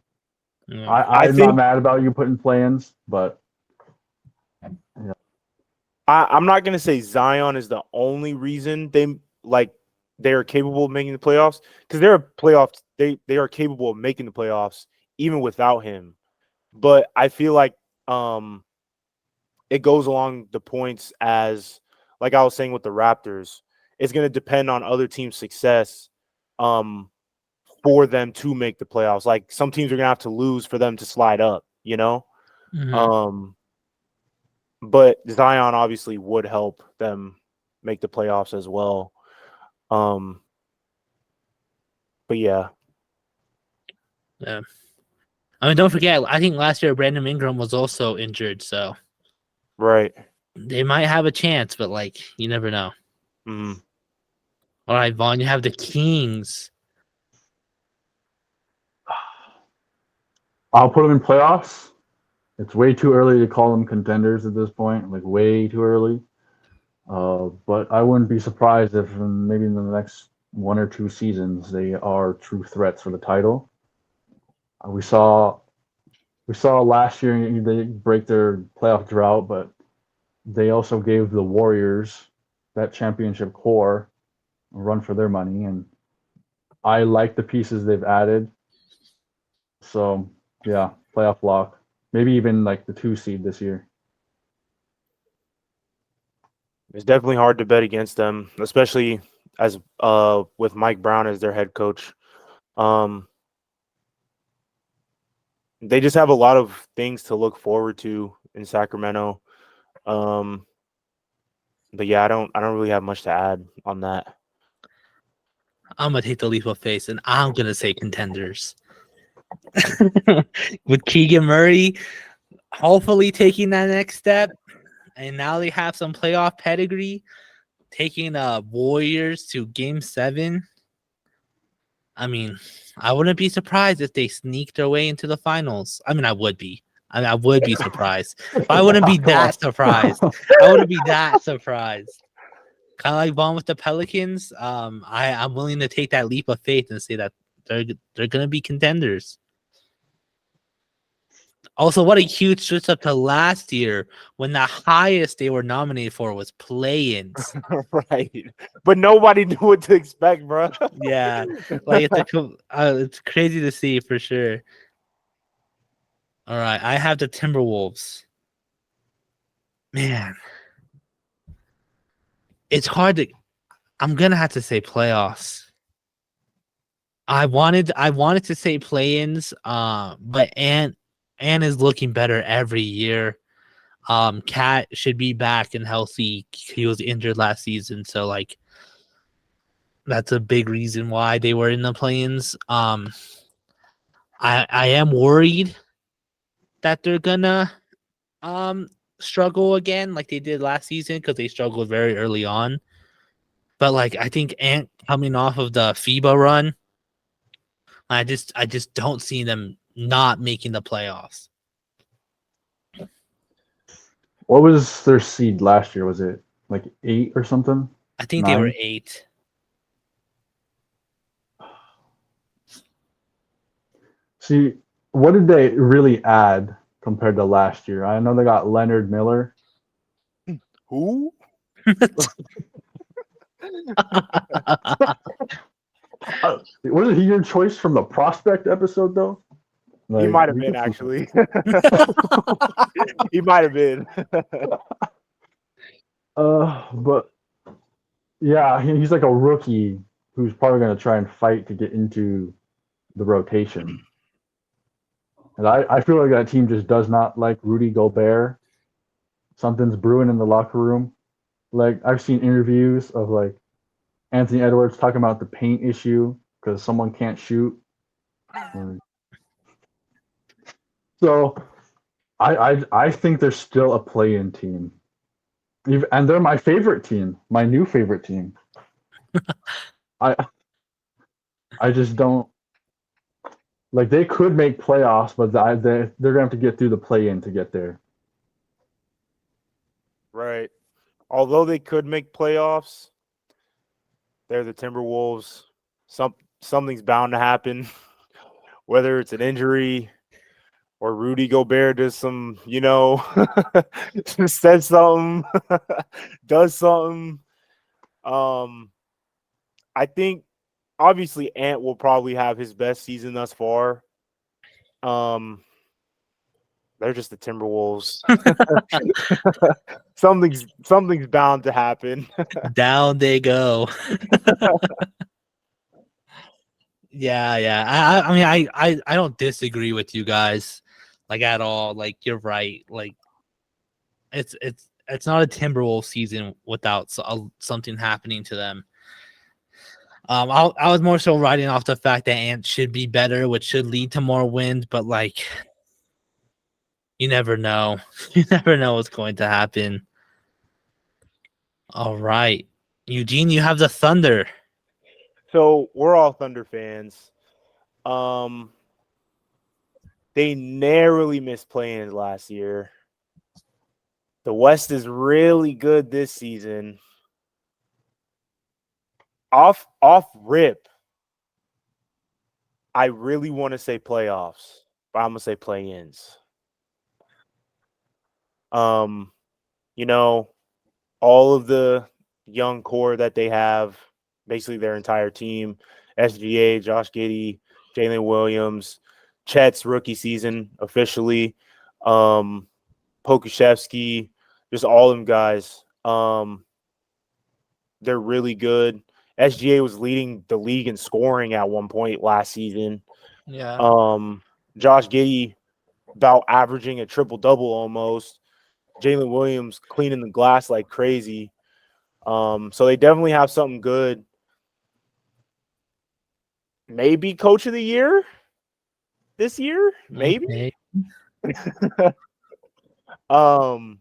Yeah. I'm not mad about you putting play-ins, but yeah. I'm not gonna say Zion is the only reason they're capable of making the playoffs, because they are capable of making the playoffs even without him. But I feel like it goes along the points as, like I was saying with the Raptors, it's going to depend on other teams' success for them to make the playoffs. Like, some teams are going to have to lose for them to slide up, But Zion obviously would help them make the playoffs as well. But yeah. Yeah. I mean, don't forget, I think last year Brandon Ingram was also injured, so Right. they might have a chance, but like, you never know. All right, Vaughn, you have the Kings. I'll put them in playoffs. It's way too early to call them contenders at this point, like way too early. But I wouldn't be surprised if maybe in the next 1 or 2 seasons they are true threats for the title. We saw last year they break their playoff drought, but they also gave the Warriors, that championship core, a run for their money, and I like the pieces they've added. So yeah, playoff lock. Maybe even like the 2 seed this year. It's definitely hard to bet against them, especially as with Mike Brown as their head coach. They just have a lot of things to look forward to in Sacramento. But yeah, I don't really have much to add on that. I'm gonna take the leap of faith, and I'm gonna say contenders. With Keegan Murray hopefully taking that next step, and now they have some playoff pedigree, taking Warriors to Game 7. I mean, I wouldn't be surprised if they sneak their way into the finals. I mean, I would be. I would be surprised. But I wouldn't be that surprised. I wouldn't be that surprised. kind of like Vaughn with the Pelicans. I'm willing to take that leap of faith and say that they're gonna be contenders. Also, what a huge switch up to last year when the highest they were nominated for was play-ins. Right. But nobody knew what to expect, bro. Yeah, like it's crazy to see for sure. All right, I have the Timberwolves. Man, it's hard to. I'm gonna have to say playoffs. I wanted to say play-ins, but Ant is looking better every year. Cat should be back and healthy. He was injured last season, so like that's a big reason why they were in the play-ins. I am worried that they're gonna struggle again like they did last season because they struggled very early on. But like I think Ant coming off of the FIBA run, I just don't see them not making the playoffs. What was their seed last year? Was it like 8 or something? I think they were 9? 8. See, what did they really add compared to last year? I know they got Leonard Miller. Who? Wasn't he your choice from the prospect episode though? He Like, might have we been, get some- actually. He might have been. But yeah, he's like a rookie who's probably going to try and fight to get into the rotation. And I feel like that team just does not like Rudy Gobert. Something's brewing in the locker room. Like I've seen interviews of like Anthony Edwards talking about the paint issue because someone can't shoot. So I think they're still a play-in team. And they're my favorite team, my new favorite team. I just don't like they could make playoffs, but they're gonna have to get through the play-in to get there. Right. Although they could make playoffs, they're the Timberwolves. Something's bound to happen, whether it's an injury or Rudy Gobert does some, says something, does something. I think obviously Ant will probably have his best season thus far. They're just the Timberwolves. Something's bound to happen. Down they go. Yeah. I mean, I don't disagree with you guys like at all. Like you're right. Like it's not a Timberwolves season without something happening to them. I was more so riding off the fact that Ant should be better, which should lead to more wins. But like, you never know. You never know what's going to happen. All right, Eugene, you have the Thunder. So we're all Thunder fans. They narrowly missed play-ins last year. The West is really good this season. Off rip, I really want to say playoffs, but I'm gonna say play-ins. All of the young core that they have, basically their entire team, SGA, Josh Giddey, Jalen Williams, Chet's rookie season officially, Pokuševski, just all of them guys. They're really good. SGA was leading the league in scoring at one point last season. Yeah. Josh Giddey about averaging a triple-double almost. Jalen Williams cleaning the glass like crazy. So they definitely have something good. Maybe coach of the year this year? Maybe. Okay. But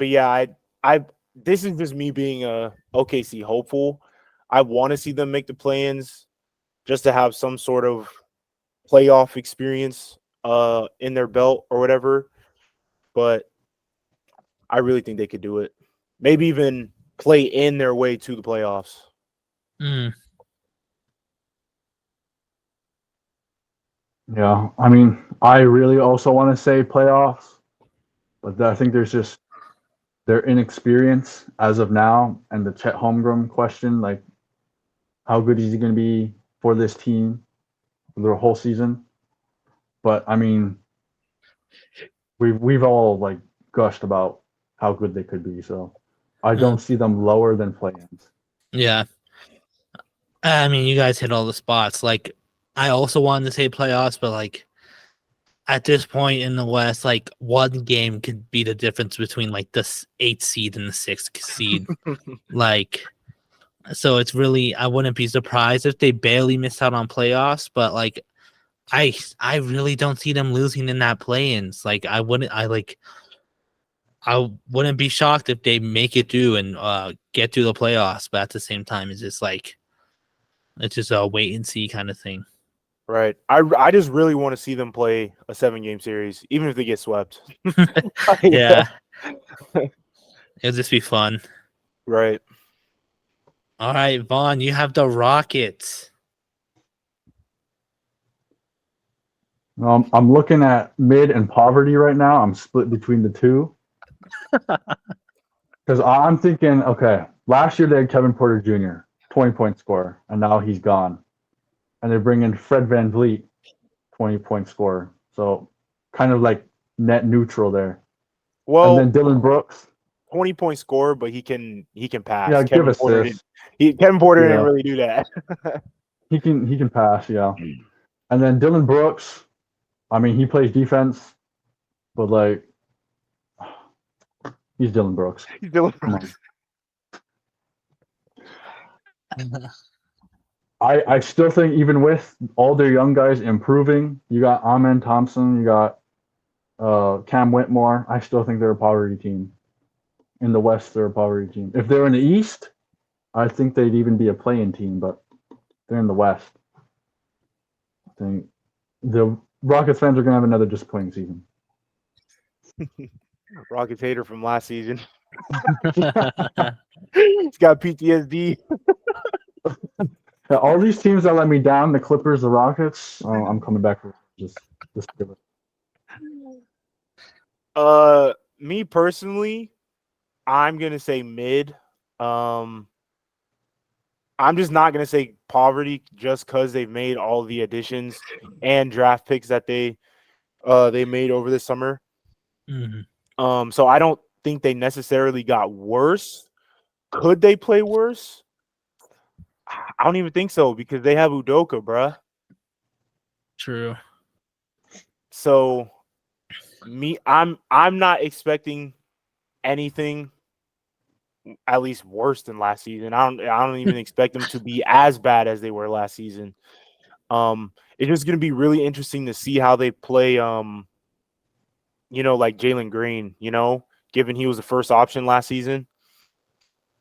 yeah, I this is just me being a OKC hopeful. I want to see them make the play-ins just to have some sort of playoff experience in their belt or whatever. But I really think they could do it. Maybe even play in their way to the playoffs. Mm. Yeah, I mean, I really also want to say playoffs, but I think there's just their inexperience as of now, and the Chet Holmgren question, like how good is he going to be for this team for the whole season? But I mean, we've all like gushed about how good they could be, so I don't see them lower than play-ins. Yeah. I mean, you guys hit all the spots. Like, I also wanted to say playoffs, but like at this point in the West, like one game could be the difference between like the 8th seed and the 6th seed. Like, so it's really, I wouldn't be surprised if they barely miss out on playoffs, but like I really don't see them losing in that play-ins. Like I wouldn't be shocked if they make it through and get through the playoffs, but at the same time it's just like it's just a wait and see kind of thing. Right. I just really want to see them play a 7-game series, even if they get swept. Yeah. It'll just be fun. Right. All right, Vaughn, you have the Rockets. I'm looking at mid and poverty right now. I'm split between the two. Because I'm thinking, okay, last year they had Kevin Porter Jr., 20-point scorer, and now he's gone. And they bring in Fred VanVleet, 20-point scorer. So kind of like net neutral there. Well, and then Dylan Brooks. 20-point scorer, but he can pass. Yeah, Kevin give Porter assists. Kevin Porter didn't really do that. He can pass, yeah. And then Dylan Brooks, I mean, he plays defense, but like he's Dylan Brooks. He's Dylan Brooks. I still think even with all their young guys improving, you got Amen Thompson, you got Cam Whitmore. I still think they're a poverty team. In the West, they're a poverty team. If they're in the East, I think they'd even be a play-in team, but they're in the West. I think the Rockets fans are going to have another disappointing season. Rockets hater from last season. He's got PTSD. Yeah, all these teams that let me down, the Clippers, the Rockets, I'm coming back for just give it. Me personally, I'm gonna say mid. I'm just not gonna say poverty just because they've made all the additions and draft picks that they made over this summer. Mm-hmm. So I don't think they necessarily got worse. Could they play worse? I don't even think so because they have Udoka, bruh. True. So I'm not expecting anything at least worse than last season. I don't even expect them to be as bad as they were last season. It's just gonna be really interesting to see how they play like Jalen Green, given he was the first option last season.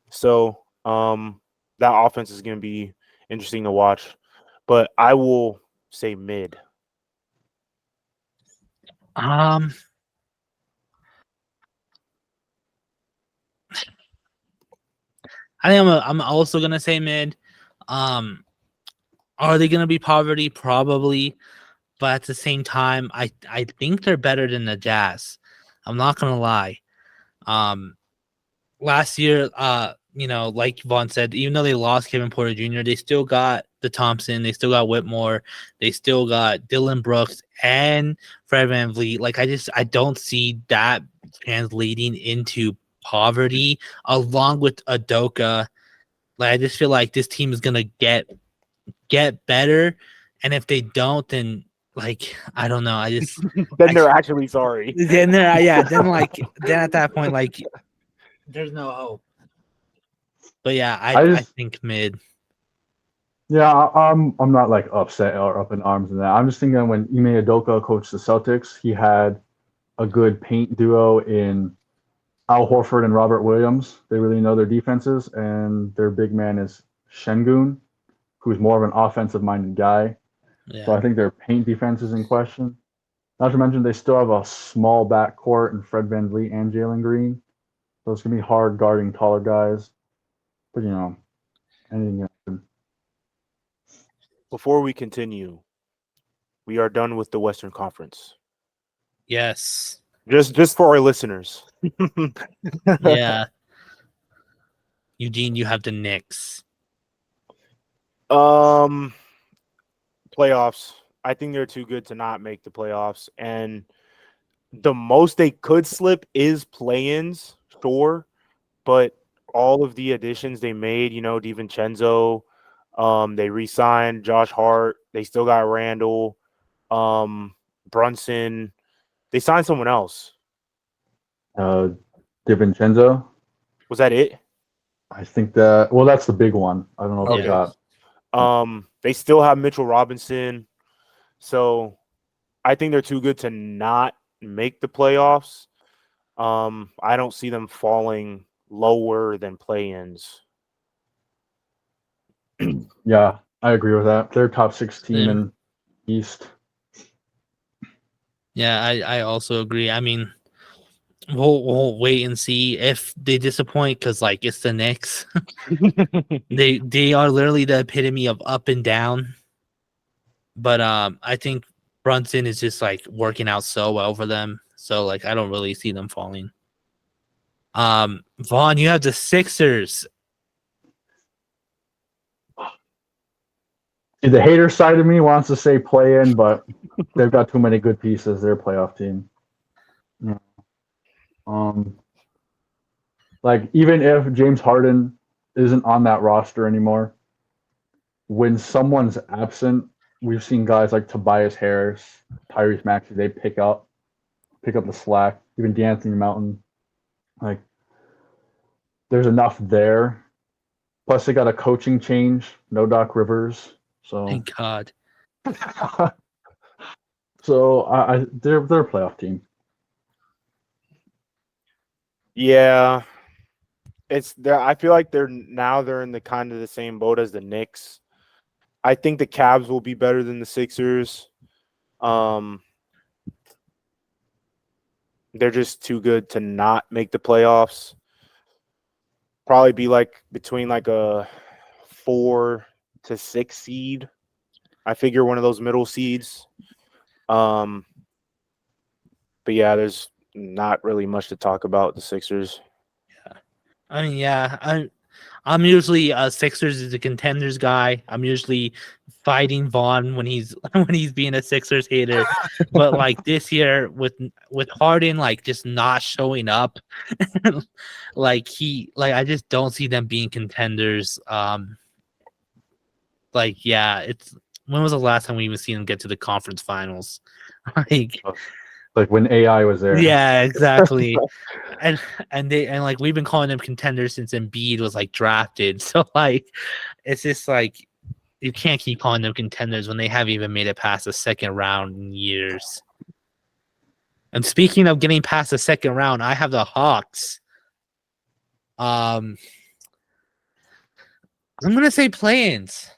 So that offense is gonna be interesting to watch. But I will say mid. I think I'm also gonna say mid. Are they gonna be poverty? Probably, but at the same time, I think they're better than the Jazz. I'm not gonna lie. Last year, like Vaughn said, even though they lost Kevin Porter Jr., they still got the Thompson, they still got Whitmore, they still got Dylan Brooks and Fred VanVleet. Like I don't see that translating into poverty along with Udoka. Like I just feel like this team is gonna get better, and if they don't, then like I don't know. Then they're actually sorry. Then then at that point like there's no hope. But yeah, I think mid. Yeah, I'm not like upset or up in arms in that. I'm just thinking when Ime Udoka coached the Celtics, he had a good paint duo in Al Horford and Robert Williams. They really know their defenses, and their big man is Şengün, who's more of an offensive-minded guy. Yeah. So I think their paint defense is in question. Not to mention they still have a small backcourt in Fred VanVleet and Jalen Green. So it's going to be hard guarding taller guys. But anything else? Before we continue, we are done with the Western Conference. Yes. Just for our listeners. Yeah. Eugene, you have the Knicks. Playoffs. I think they're too good to not make the playoffs. And the most they could slip is play-ins, sure. But all of the additions they made, DiVincenzo, they re-signed Josh Hart. They still got Randall, Brunson. They signed someone else. DiVincenzo. Was that it? I think that's the big one. I don't know if Okay. they got. They still have Mitchell Robinson. So I think they're too good to not make the playoffs. I don't see them falling lower than play-ins. Yeah, I agree with that. They're top 6 team Same. in East. Yeah, I also agree. I mean, we'll wait and see if they disappoint because like it's the Knicks. They are literally the epitome of up and down. But I think Brunson is just like working out so well for them. So like I don't really see them falling. Vaughn, you have the Sixers. The hater side of me wants to say play in, but they've got too many good pieces. They're a playoff team. Yeah. Like even if James Harden isn't on that roster anymore, when someone's absent, we've seen guys like Tobias Harris, Tyrese Maxey, they pick up the slack. Even D'Anthony Mountain, like there's enough there. Plus, they got a coaching change. No Doc Rivers, so Thank God. so they're a playoff team. Yeah. It's there. I feel like they're in the kind of the same boat as the Knicks. I think the Cavs will be better than the Sixers. They're just too good to not make the playoffs. Probably be like between like a 4 to 6 seed. I figure one of those middle seeds. But yeah, there's not really much to talk about the Sixers. I mean, yeah, I'm usually Sixers is a contenders guy. I'm usually fighting Vaughn when he's being a Sixers hater. But like this year with Harden like just not showing up, like I just don't see them being contenders. Like yeah, it's when was the last time we even seen them get to the conference finals? Like when AI was there. Yeah, exactly. and like we've been calling them contenders since Embiid was like drafted. So like it's just like you can't keep calling them contenders when they haven't even made it past the second round in years. And speaking of getting past the second round, I have the Hawks. I'm gonna say play-ins.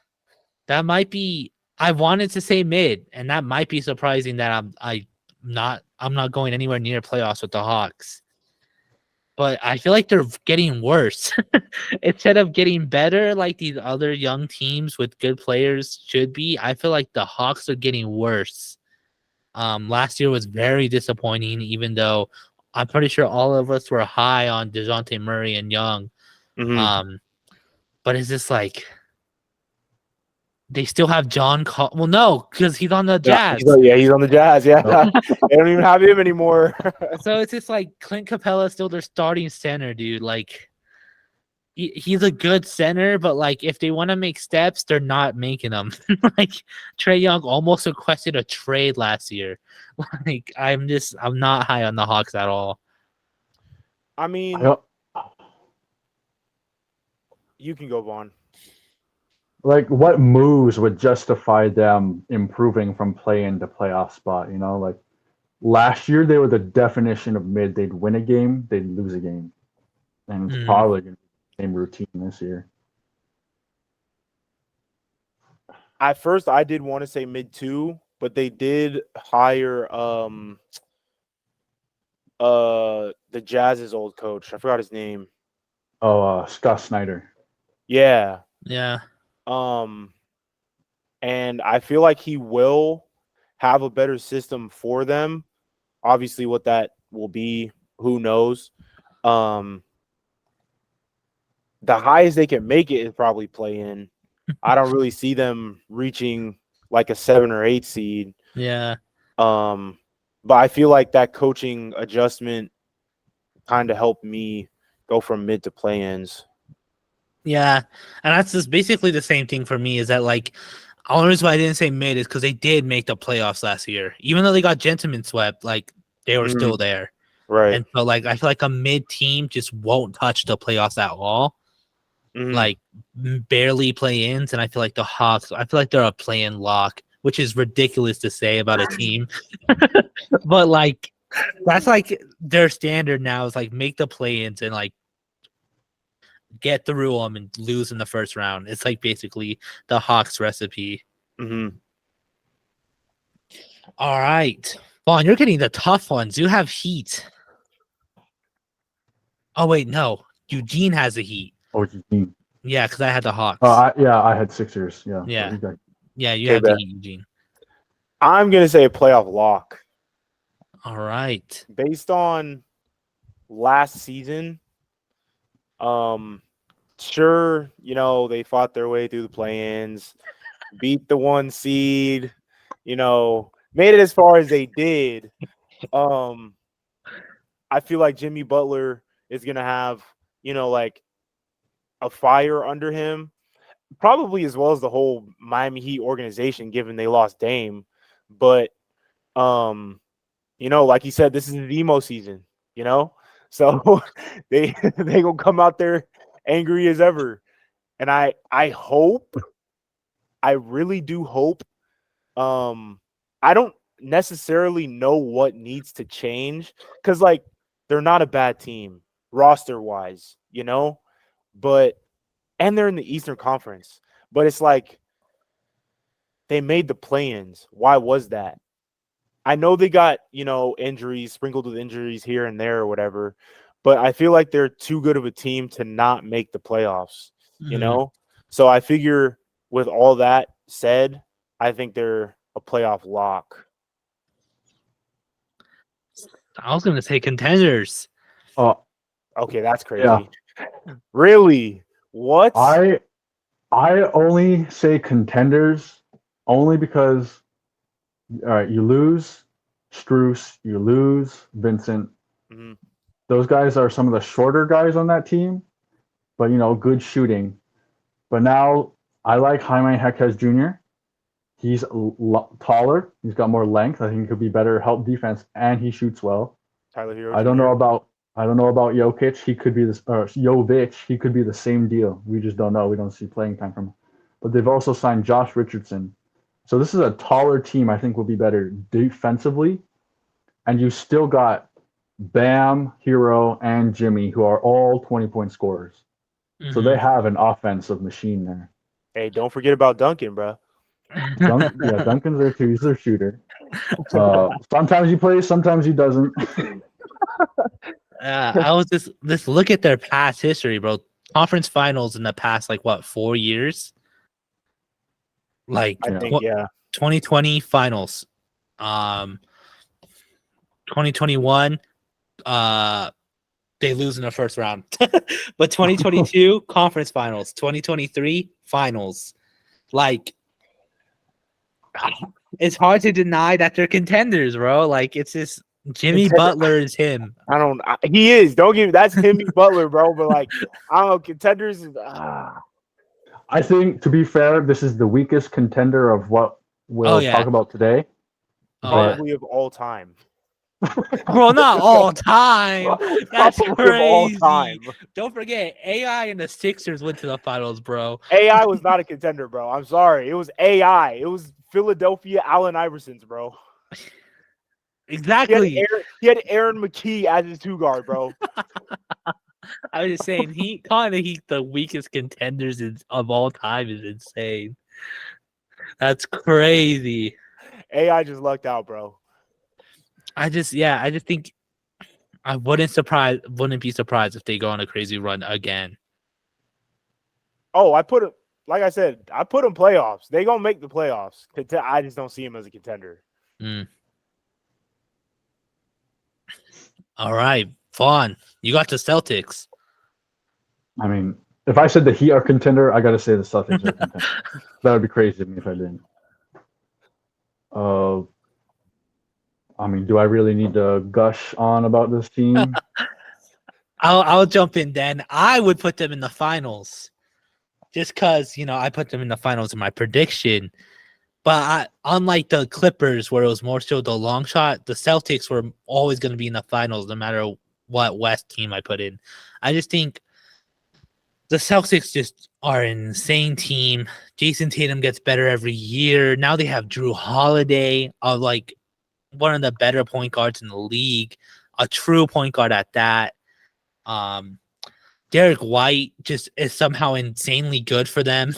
That might be. I wanted to say mid, and that might be surprising that I'm not going anywhere near playoffs with the Hawks. But I feel like they're getting worse instead of getting better like these other young teams with good players should be. I feel like the Hawks are getting worse. Last year was very disappointing, even though I'm pretty sure all of us were high on DeJounte Murray and Young. Mhm. But it's just like they still have John well, no, because he's on the Jazz. He's on the Jazz. Yeah, they don't even have him anymore. So it's just like Clint Capella is still their starting center, dude. Like he's a good center, but like if they want to make steps, they're not making them. Like Trae Young almost requested a trade last year. Like I'm not high on the Hawks at all. I mean, you can go, Vaughn. Like what moves would justify them improving from play-in to playoff spot? Like last year they were the definition of mid. They'd win a game, they'd lose a game, and it's probably going to be the same routine this year. At first, I did want to say mid 2, but they did hire the Jazz's old coach. I forgot his name. Oh, Scott Snyder. Yeah. Yeah. And I feel like he will have a better system for them. Obviously, what that will be, who knows? The highest they can make it is probably play in. I don't really see them reaching like a 7 or 8 seed. Yeah. But I feel like that coaching adjustment kind of helped me go from mid to play-ins. Yeah. And that's just basically the same thing for me, is that like the only reason why I didn't say mid is because they did make the playoffs last year. Even though they got gentlemen swept, like they were still there. Right. And so like I feel like a mid team just won't touch the playoffs at all. Like barely play-ins, and I feel like the Hawks, I feel like they're a play-in lock, which is ridiculous to say about a team. But like that's like their standard now, is like make the play-ins and like get through them and lose in the first round. It's like basically the Hawks recipe. Mm-hmm. All right. Vaughn, you're getting the tough ones. You have Heat. Oh wait, no. Eugene has the Heat. Oh, Eugene. Yeah, because I had the Hawks. I had Sixers. Yeah. Yeah. So you got- Yeah, you Okay, have the bet. Heat, Eugene. I'm going to say a playoff lock. All right. Based on last season, sure, they fought their way through the play-ins, beat the 1 seed, made it as far as they did. I feel like Jimmy Butler is going to have, like a fire under him, probably as well as the whole Miami Heat organization, given they lost Dame. But, like you said, this is the emo season, so they gonna come out there angry as ever. And I really do hope. I don't necessarily know what needs to change, because like they're not a bad team roster wise, but and they're in the Eastern Conference, but it's like they made the play-ins. Why was that? I know they got, injuries, sprinkled with injuries here and there or whatever, but I feel like they're too good of a team to not make the playoffs, So I figure with all that said, I think they're a playoff lock. I was going to say contenders. Oh, Okay, that's crazy. Yeah. Really? What? I only say contenders only because, all right, you lose Strus, you lose Vincent. Mhm. Those guys are some of the shorter guys on that team, but good shooting. But now I like Jaime Jaquez Jr. He's taller. He's got more length. I think he could be better help defense, and he shoots well. Tyler Hero I don't Jr.? know about Jokic. He could be this, or Jovic. He could be the same deal. We just don't know. We don't see playing time from him. But they've also signed Josh Richardson. So this is a taller team. I think will be better defensively, and you still got Bam, Hero, and Jimmy, who are all 20-point scorers. So they have an offensive machine there. Hey, don't forget about Duncan, bro. Duncan's there too. He's their shooter. Sometimes he plays, sometimes he doesn't. I was just look at their past history, bro. Conference finals in the past, 4 years? Like, I think, 2020 finals. 2021, they lose in the first round. But 2022 conference finals, 2023 finals. Like, it's hard to deny that they're contenders, bro. Like, it's just Jimmy Butler is him. He is. Don't give me that's Jimmy Butler, bro. But I don't know, contenders. I think, to be fair, this is the weakest contender of what we'll talk about today. Probably of all time. Well, not all time. That's crazy. All time. Don't forget, AI and the Sixers went to the finals, bro. AI was not a contender, bro. I'm sorry. It was AI. It was Philadelphia Allen Iversons, bro. Exactly. He had Aaron McKee as his 2-guard, bro. I was just saying, calling the Heat the weakest contenders of all time is insane. That's crazy. AI just lucked out, bro. I just think I wouldn't be surprised if they go on a crazy run again. Oh, like I said, I put them playoffs. They gonna make the playoffs. I just don't see them as a contender. All right, Vaughn, you got the Celtics. I mean, if I said the Heat are contender, I got to say the Celtics are contender. That would be crazy to me if I didn't. I mean, do I really need to gush on about this team? I'll jump in then. I would put them in the finals, just because I put them in the finals in my prediction. But unlike the Clippers, where it was more so the long shot, the Celtics were always going to be in the finals, no matter what West team I put in. I just think the Celtics just are an insane team. Jason Tatum gets better every year. Now they have Drew Holiday, like one of the better point guards in the league, a true point guard at that. Derek White just is somehow insanely good for them.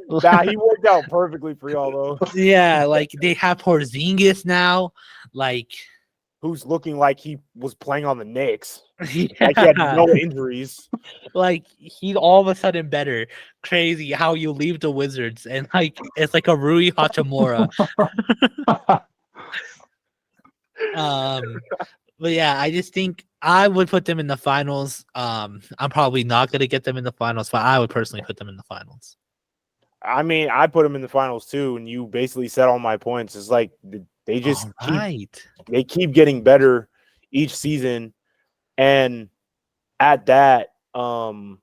Nah, he worked out perfectly for y'all though. Yeah, like they have Porzingis now, like who's looking like he was playing on the Knicks. yeah. Like he had no injuries. Like he's all of a sudden better. Crazy how you leave the Wizards and like it's like a Rui Hachimura. But yeah, I just think I would put them in the finals. I'm probably not gonna get them in the finals, but I would personally put them in the finals. I mean, I put them in the finals too, and you basically said all my points. It's like they just keep getting better each season, and at that, I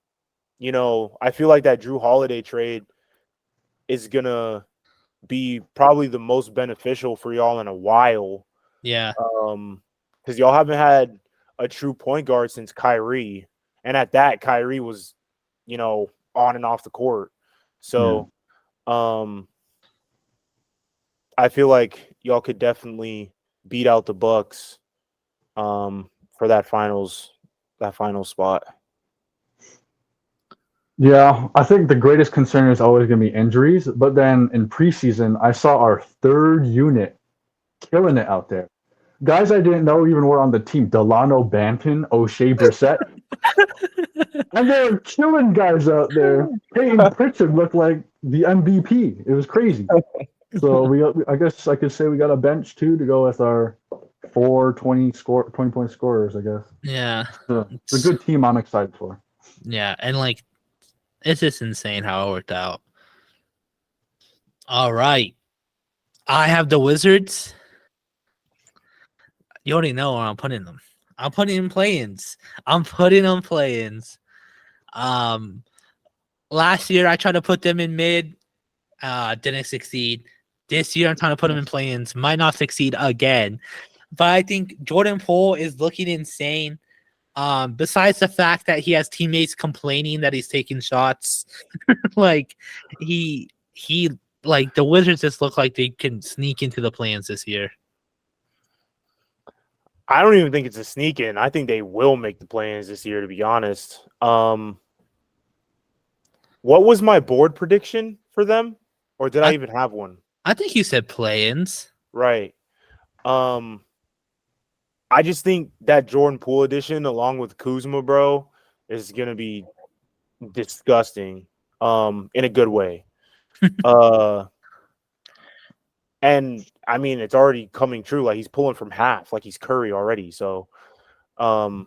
feel like that Drew Holiday trade is gonna be probably the most beneficial for y'all in a while. Yeah. Because y'all haven't had a true point guard since Kyrie, and at that, Kyrie was, on and off the court. So, I feel like y'all could definitely beat out the Bucks, for that final spot. Yeah, I think the greatest concern is always going to be injuries. But then in preseason, I saw our third unit killing it out there. Guys I didn't know even were on the team. Delano Banton, O'Shea Brissett. And they were killing guys out there. Peyton Pritchard looked like the MVP. It was crazy. So I guess I could say we got a bench too to go with our 20-point scorers, I guess. Yeah. So it's a good team I'm excited for. Yeah, and like it's just insane how it worked out. All right. I have the Wizards. You already know where I'm putting them. I'm putting in play-ins. Last year I tried to put them in mid, didn't succeed. This year I'm trying to put them in play-ins, might not succeed again. But I think Jordan Poole is looking insane. Besides the fact that he has teammates complaining that he's taking shots, like he like the Wizards just look like they can sneak into the play-ins this year. I don't even think it's a sneak in. I think they will make the play-ins this year, to be honest. What was my board prediction for them? Or did I even have one? I think you said play-ins. Right. I just think that Jordan Poole edition, along with Kuzma, bro, is going to be disgusting in a good way. And I mean, it's already coming true. Like he's pulling from half, like he's Curry already. So, I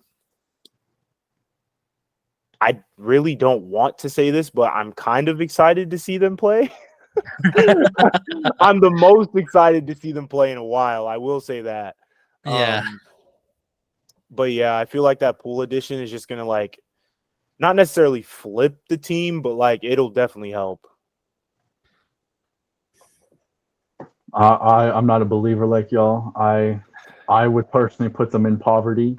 really don't want to say this, but I'm kind of excited to see them play. I'm the most excited to see them play in a while. I will say that. Yeah. But yeah, I feel like that Poole edition is just gonna like not necessarily flip the team, but like it'll definitely help. I'm not a believer like y'all. I would personally put them in poverty.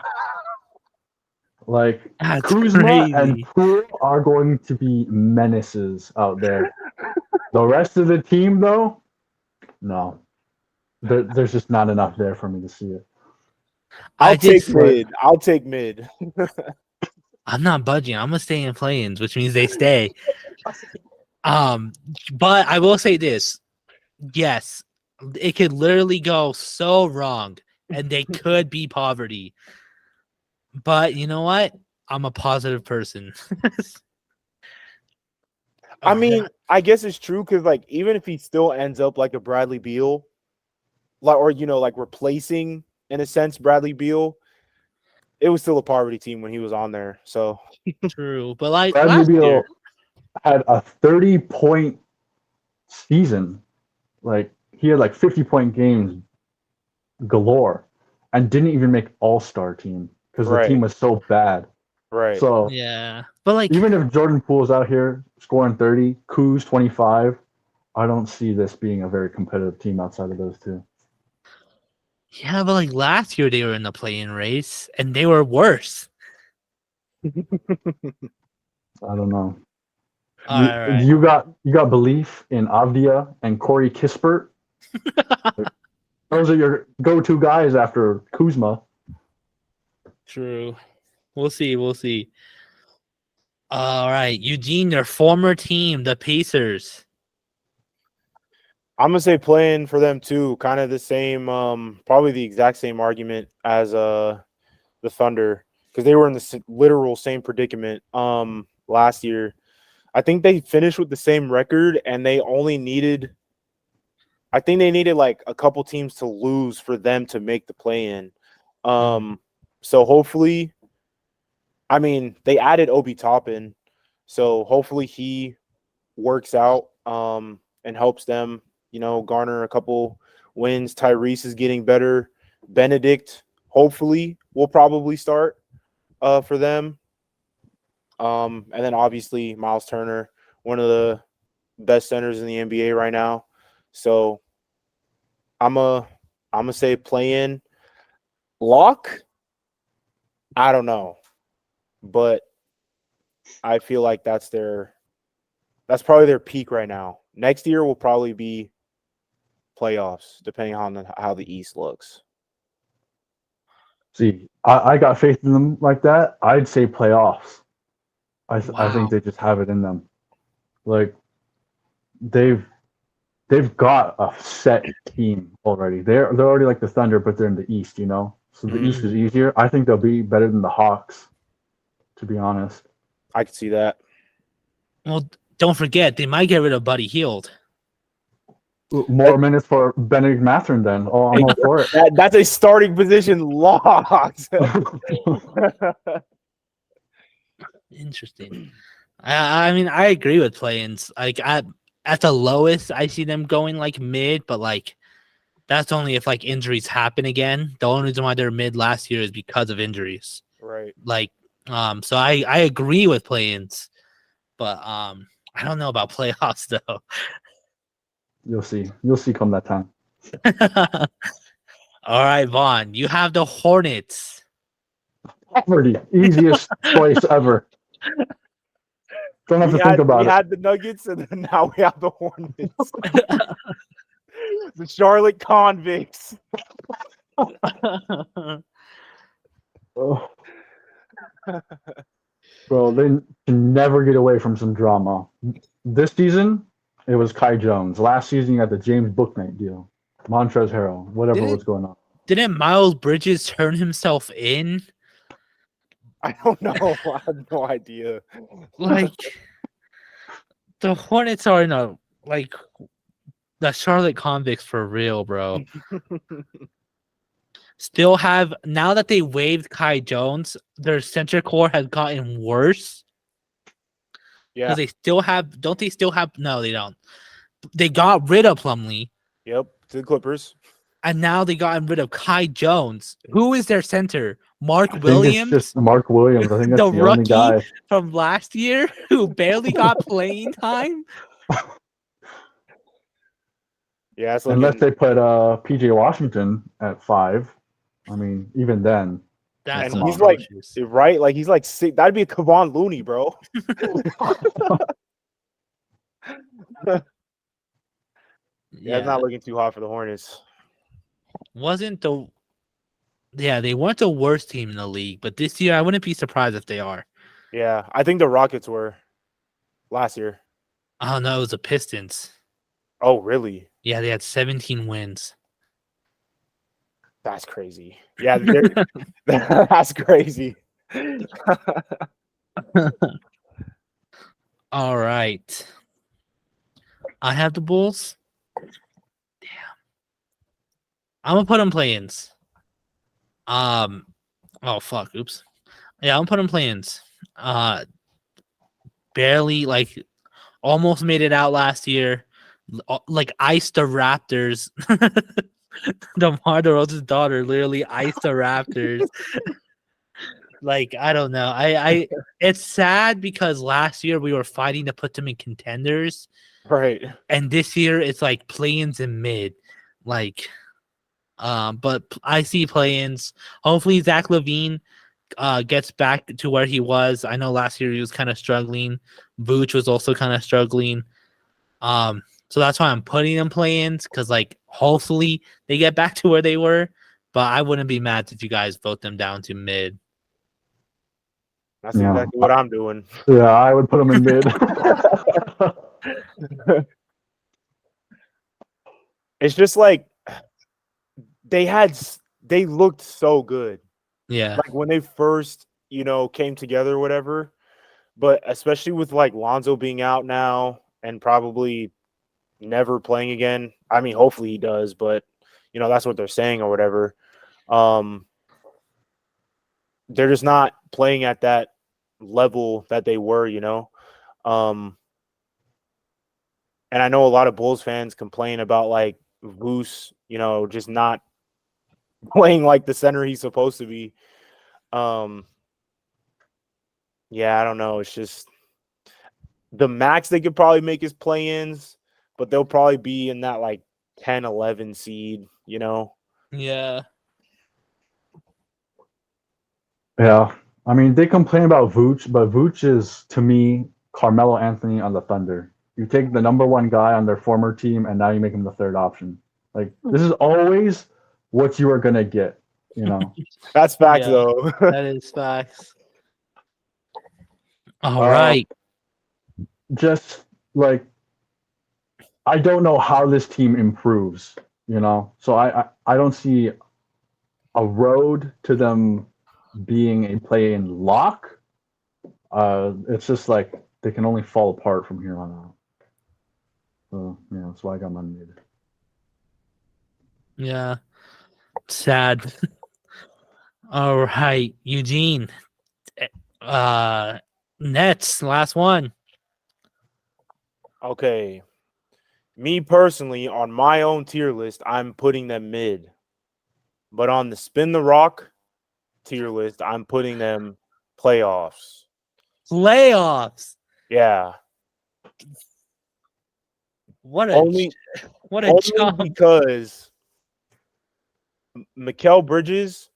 Like That's Kuzma crazy. and Poole are going to be menaces out there. The rest of the team, though, no. There's just not enough there for me to see it. I'll take mid. I'm not budging. I'm gonna stay in play-ins, which means they stay. But I will say this: yes, it could literally go so wrong, and they could be poverty. But you know what? I'm a positive person. I mean, I guess it's true because like even if he still ends up like a Bradley Beal, like or like replacing in a sense Bradley Beal, it was still a poverty team when he was on there. So true. But like Bradley last Beal year, had a 30-point season. Like he had like 50-point games galore, and didn't even make All-Star team because the Right. team was so bad. right. So yeah. But like, even if Jordan Poole's out here scoring 30, Kuz 25, I don't see this being a very competitive team outside of those two. yeah, but like last year they were in the play-in race and they were worse. I don't know. All right. You got belief in Avdia and Corey Kispert. Those are your go-to guys after Kuzma. True. We'll see. We'll see. All right, Eugene, your former team, the Pacers. I'm gonna say playing for them too, kind of the same, probably the exact same argument as the Thunder because they were in the literal same predicament last year. I think they finished with the same record, and they only needed. I think they needed like a couple teams to lose for them to make the play-in. So hopefully, I mean, they added Obi Toppin, so hopefully he works out and helps them, garner a couple wins. Tyrese is getting better. Benedict, hopefully, will probably start for them. And then obviously Miles Turner, one of the best centers in the NBA right now. So I'm gonna say play-in. Lock, I don't know, but I feel like that's probably their peak right now. Next year will probably be playoffs, depending on how the East looks. See, I got faith in them like that. I'd say playoffs. I Wow. think they just have it in them. Like they've got a set team already. They're already like the Thunder, but they're in the East, So the East is easier. I think they'll be better than the Hawks, to be honest. I could see that. Well, don't forget they might get rid of Buddy Hield. More minutes for Benedict Mathurin then. Oh, I'm all for it. That's a starting position locked. Interesting. I mean, I agree with play-ins. Like at the lowest, I see them going like mid, but like that's only if like injuries happen again. The only reason why they're mid last year is because of injuries. Right. Like, so I agree with play-ins, but I don't know about playoffs though. You'll see come that time. All right, Vaughn, you have the Hornets. Poverty, easiest choice ever. Don't have to think about We it. had the Nuggets, and then now we have the Hornets. The Charlotte Convicts. Oh. Bro, they can never get away from some drama. This season, it was Kai Jones. Last season, you had the James Bouknight deal. Montrezl Harrell, whatever was going on. Didn't Miles Bridges turn himself in? I don't know. I have no idea. Like, the Hornets are in a, like, the Charlotte Convicts for real, bro. Still have, now that they waived Kai Jones, their center core has gotten worse. Yeah. Because they still have, don't they still have, no, they don't. They got rid of Plumlee. Yep. To the Clippers. And now they got rid of Kai Jones. Who is their center? Mark I think Williams? it's just Mark Williams. I think that's The the only rookie? guy. From last year who barely got playing time? Yeah. It's Unless looking, they put PJ Washington at 5. I mean, even then. That's and he's like, atrocious. right? Like, he's like, sick. That'd be a Kevon Looney, bro. Yeah, it's not looking too hot for the Hornets. Wasn't the they weren't the worst team in the league, but this year I wouldn't be surprised if they are. Yeah. I think the Rockets were last year. Oh no, it was the Pistons. Oh, really? Yeah, they had 17 wins. That's crazy. Yeah. That's crazy. All right. I have the Bulls. Damn. I'm gonna put them play-ins. Oh fuck. Oops. Yeah, I'm putting play-ins. Barely like almost made it out last year. Like iced the Raptors. DeMar DeRozan's daughter literally iced the Raptors. Like I don't know. I it's sad because last year we were fighting to put them in contenders, Right. and this year it's like play-ins and mid. Like, but I see play-ins. Hopefully Zach LaVine gets back to where he was. I know last year he was kind of struggling. Vooch was also kind of struggling. So that's why I'm putting them play-ins because like hopefully they get back to where they were. But I wouldn't be mad if you guys vote them down to mid. That's Yeah. exactly what I'm doing. Yeah, I would put them in mid. It's just like they looked so good. Yeah. Like when they first, came together or whatever. But especially with like Lonzo being out now and probably never playing again. I mean, hopefully he does, but that's what they're saying or whatever. They're just not playing at that level that they were, And I know a lot of Bulls fans complain about like Vooch, just not playing like the center he's supposed to be. Yeah, I don't know. It's just the max they could probably make is play-ins, but they'll probably be in that like 10, 11 seed, Yeah. Yeah. I mean, they complain about Vooch, but Vooch is, to me, Carmelo Anthony on the Thunder. You take the number one guy on their former team, and now you make him the third option. Like, this is always what you are going to get, That's facts, Yeah. though. That is facts. All right. Just, like, I don't know how this team improves, So I don't see a road to them being a play-in lock. It's just like they can only fall apart from here on out. So yeah, that's why I got my mid. Yeah. Sad. All right, Eugene. Nets, last one. Okay. Me personally, on my own tier list, I'm putting them mid. But on the Spin the Rock tier list, I'm putting them playoffs. Playoffs. Yeah. What a Only job. because Mikal Bridges,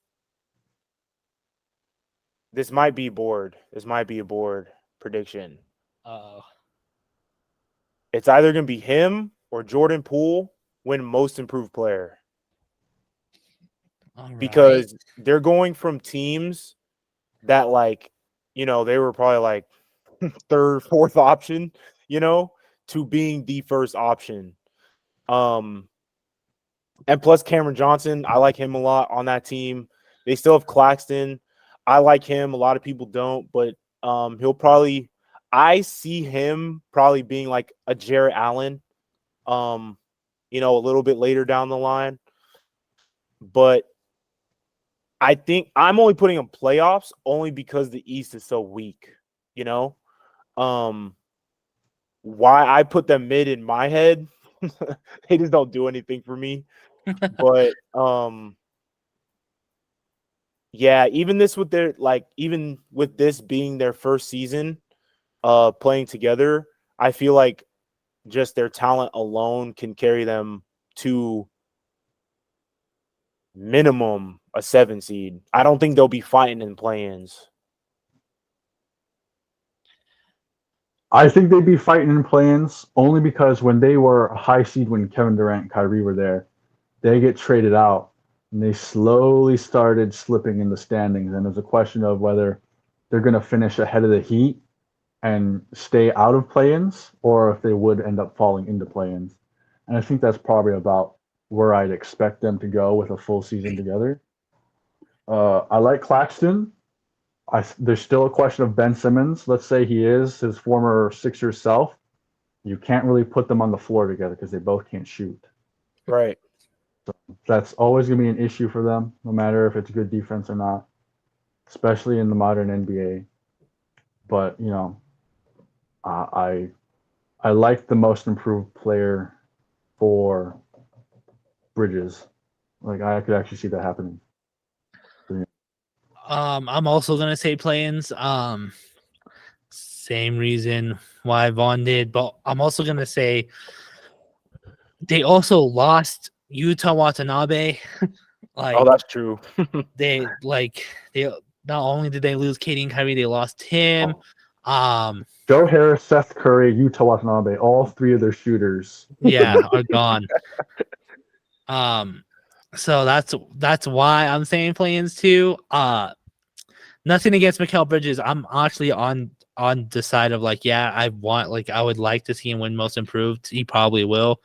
this might be board. This might be a board prediction. Oh. It's either going to be him or Jordan Poole win most improved player. All right. Because they're going from teams that like, they were probably like third, fourth option, to being the first option. And plus Cameron Johnson, I like him a lot on that team. They still have Claxton. I like him. A lot of people don't, but I see him probably being like a Jarrett Allen, a little bit later down the line. But I think I'm only putting them playoffs only because the East is so weak, Why I put them mid in my head, they just don't do anything for me. But yeah, even with this being their first season playing together, I feel like just their talent alone can carry them to minimum a 7 seed. I don't think they'll be fighting in play-ins. I think they'd be fighting in play-ins only because when they were a high seed when Kevin Durant and Kyrie were there, they get traded out and they slowly started slipping in the standings. And there's a question of whether they're going to finish ahead of the Heat and stay out of play-ins or if they would end up falling into play-ins. And I think that's probably about where I'd expect them to go with a full season together. I like Claxton. There's still a question of Ben Simmons. Let's say he is his former Sixers self. you can't really put them on the floor together because they both can't shoot. Right. That's always going to be an issue for them, no matter if it's good defense or not, especially in the modern NBA. But I like the most improved player for Bridges. Like I could actually see that happening. I'm also gonna say play-ins. Same reason why Vaughn did, but I'm also gonna say they also lost Utah Watanabe. Oh, that's true. they not only did they lose Katie and Kyrie, they lost him. Joe Harris, Seth Curry, Utah Watanabe, all three of their shooters. Yeah, are gone. So that's why I'm saying play-ins too. Nothing against Mikal Bridges. I'm actually on the side of like, yeah, I would like to see him win most improved. He probably will.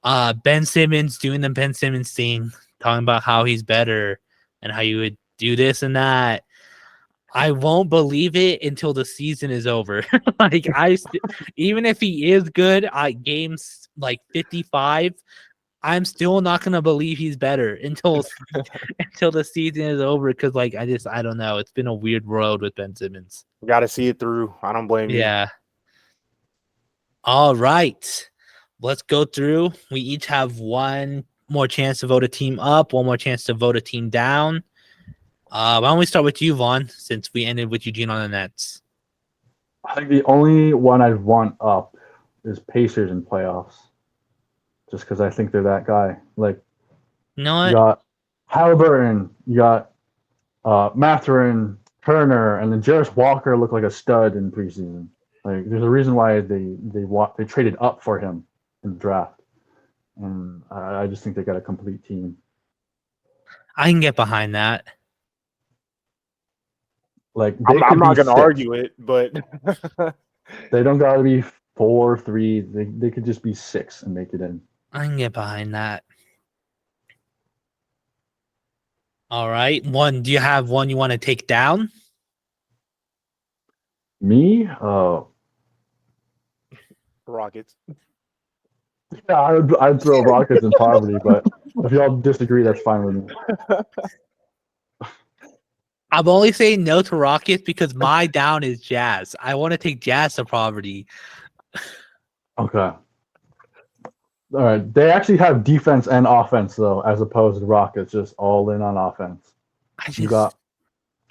Ben Simmons doing the Ben Simmons thing, talking about how he's better and how you would do this and that. I won't believe it until the season is over. Like even if he is good at games like 55, I'm still not gonna believe he's better until the season is over. Because I don't know. It's been a weird world with Ben Simmons. Got to see it through. I don't blame you. Yeah. All right. Let's go through. We each have one more chance to vote a team up, one more chance to vote a team down. Why don't we start with you, Vaughn, since we ended with Eugene on the Nets? I think the only one I'd want up is Pacers in playoffs. Just because I think they're that guy. Like, You know what? you got Halliburton, you got Mathurin, Turner, and then Jarris Walker looked like a stud in preseason. Like, there's a reason why they traded up for him in the draft, and I just think they got a complete team. I can get behind that. Like, I'm not going to argue it, but they don't got to be 4-3. They could just be 6 and make it in. I can get behind that. All right. Do you have one you want to take down? Me? Rockets. Yeah, I'd throw Rockets in poverty, but if y'all disagree, that's fine with me. I'm only saying no to Rockets because my down is Jazz. I want to take Jazz to poverty. Okay. All right. They actually have defense and offense though, as opposed to Rockets just all in on offense. You got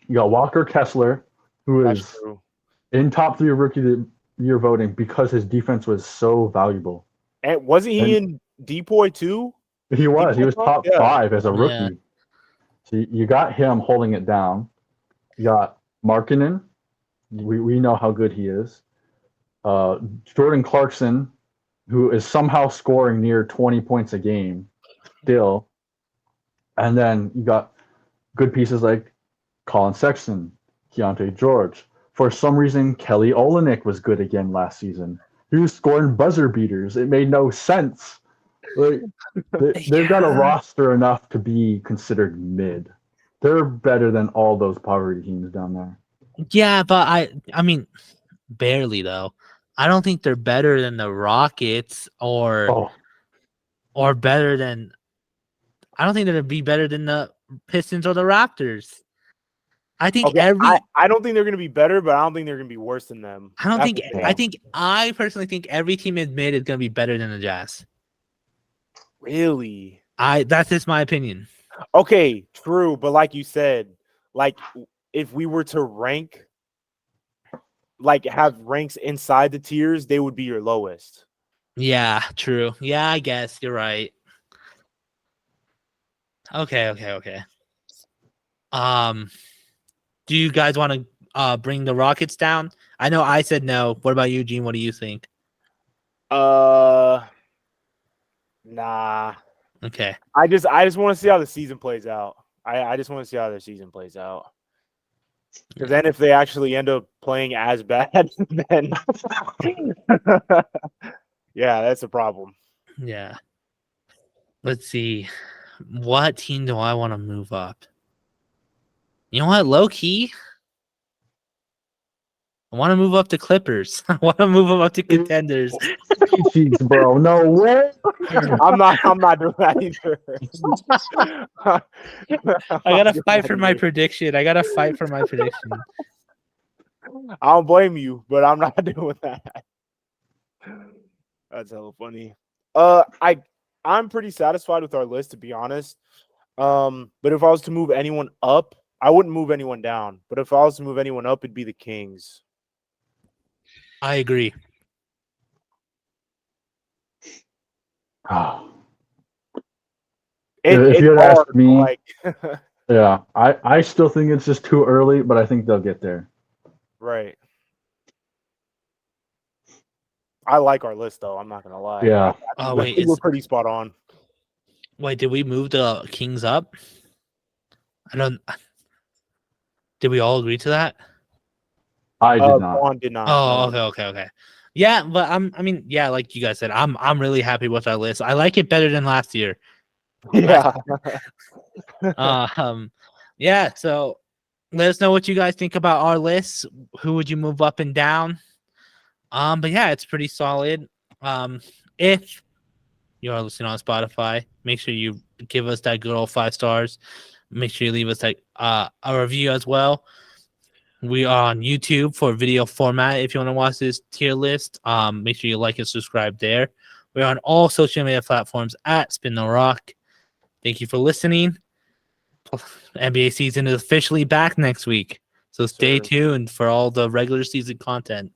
Walker Kessler, who That's is true. in top 3 of rookie of the year voting because his defense was so valuable. And wasn't he in Depoy too? He was top 5 as a rookie. Yeah. So you got him holding it down. You got Markkanen. We know how good he is. Jordan Clarkson, who is somehow scoring near 20 points a game still. And then you got good pieces like Colin Sexton, Keontae George. For some reason, Kelly Olynyk was good again last season. He was scoring buzzer beaters. It made no sense. Like, they've got a roster enough to be considered mid. They're better than all those poverty teams down there. Yeah, but I mean, barely though. I don't think they're better than the Rockets or better than. I don't think they'd be better than the Pistons or the Raptors. I think I don't think they're going to be better, but I don't think they're going to be worse than them. I personally think every team in mid is going to be better than the Jazz. Really? That's just my opinion. Okay, true, but like you said, like if we were to rank, like have ranks inside the tiers, they would be your lowest. Yeah, true. Yeah, I guess you're right. Okay. Do you guys want to bring the Rockets down? I know I said no. What about you, Gene? What do you think? Nah. Okay. I just want to see how the season plays out. I just want to see how their season plays out. Because then if they actually end up playing as bad, then yeah, that's a problem. Yeah. Let's see. What team do I want to move up? You know what? Low key. I want to move up to Clippers. I want to move them up to contenders. Cheeks, bro. No way. I'm not doing that either. I gotta fight for my prediction. I gotta fight for my prediction. I don't blame you, but I'm not doing that. That's hella funny. I'm pretty satisfied with our list, to be honest. But if I was to move anyone up, I wouldn't move anyone down. But if I was to move anyone up, it'd be the Kings. I agree. Ah, If If you had asked me- like, yeah, I still think it's just too early, but I think they'll get there. right. I like our list though. I'm not gonna lie. Yeah. Oh I wait, think we're pretty spot on. wait, did we move the Kings up? I don't. Did we all agree to that? I did not. Juan did not. Oh, no. okay. Yeah, but I mean, yeah, like you guys said, I'm really happy with our list. I like it better than last year. Yeah. Yeah. So let us know what you guys think about our list. Who would you move up and down? But yeah, it's pretty solid. If you are listening on Spotify, make sure you give us that good old 5 stars. Make sure you leave us a review as well. We are on YouTube for video format. If you want to watch this tier list, make sure you like and subscribe there. We're on all social media platforms at Spin the Rock. Thank you for listening. NBA season is officially back next week. So stay Sure. tuned for all the regular season content.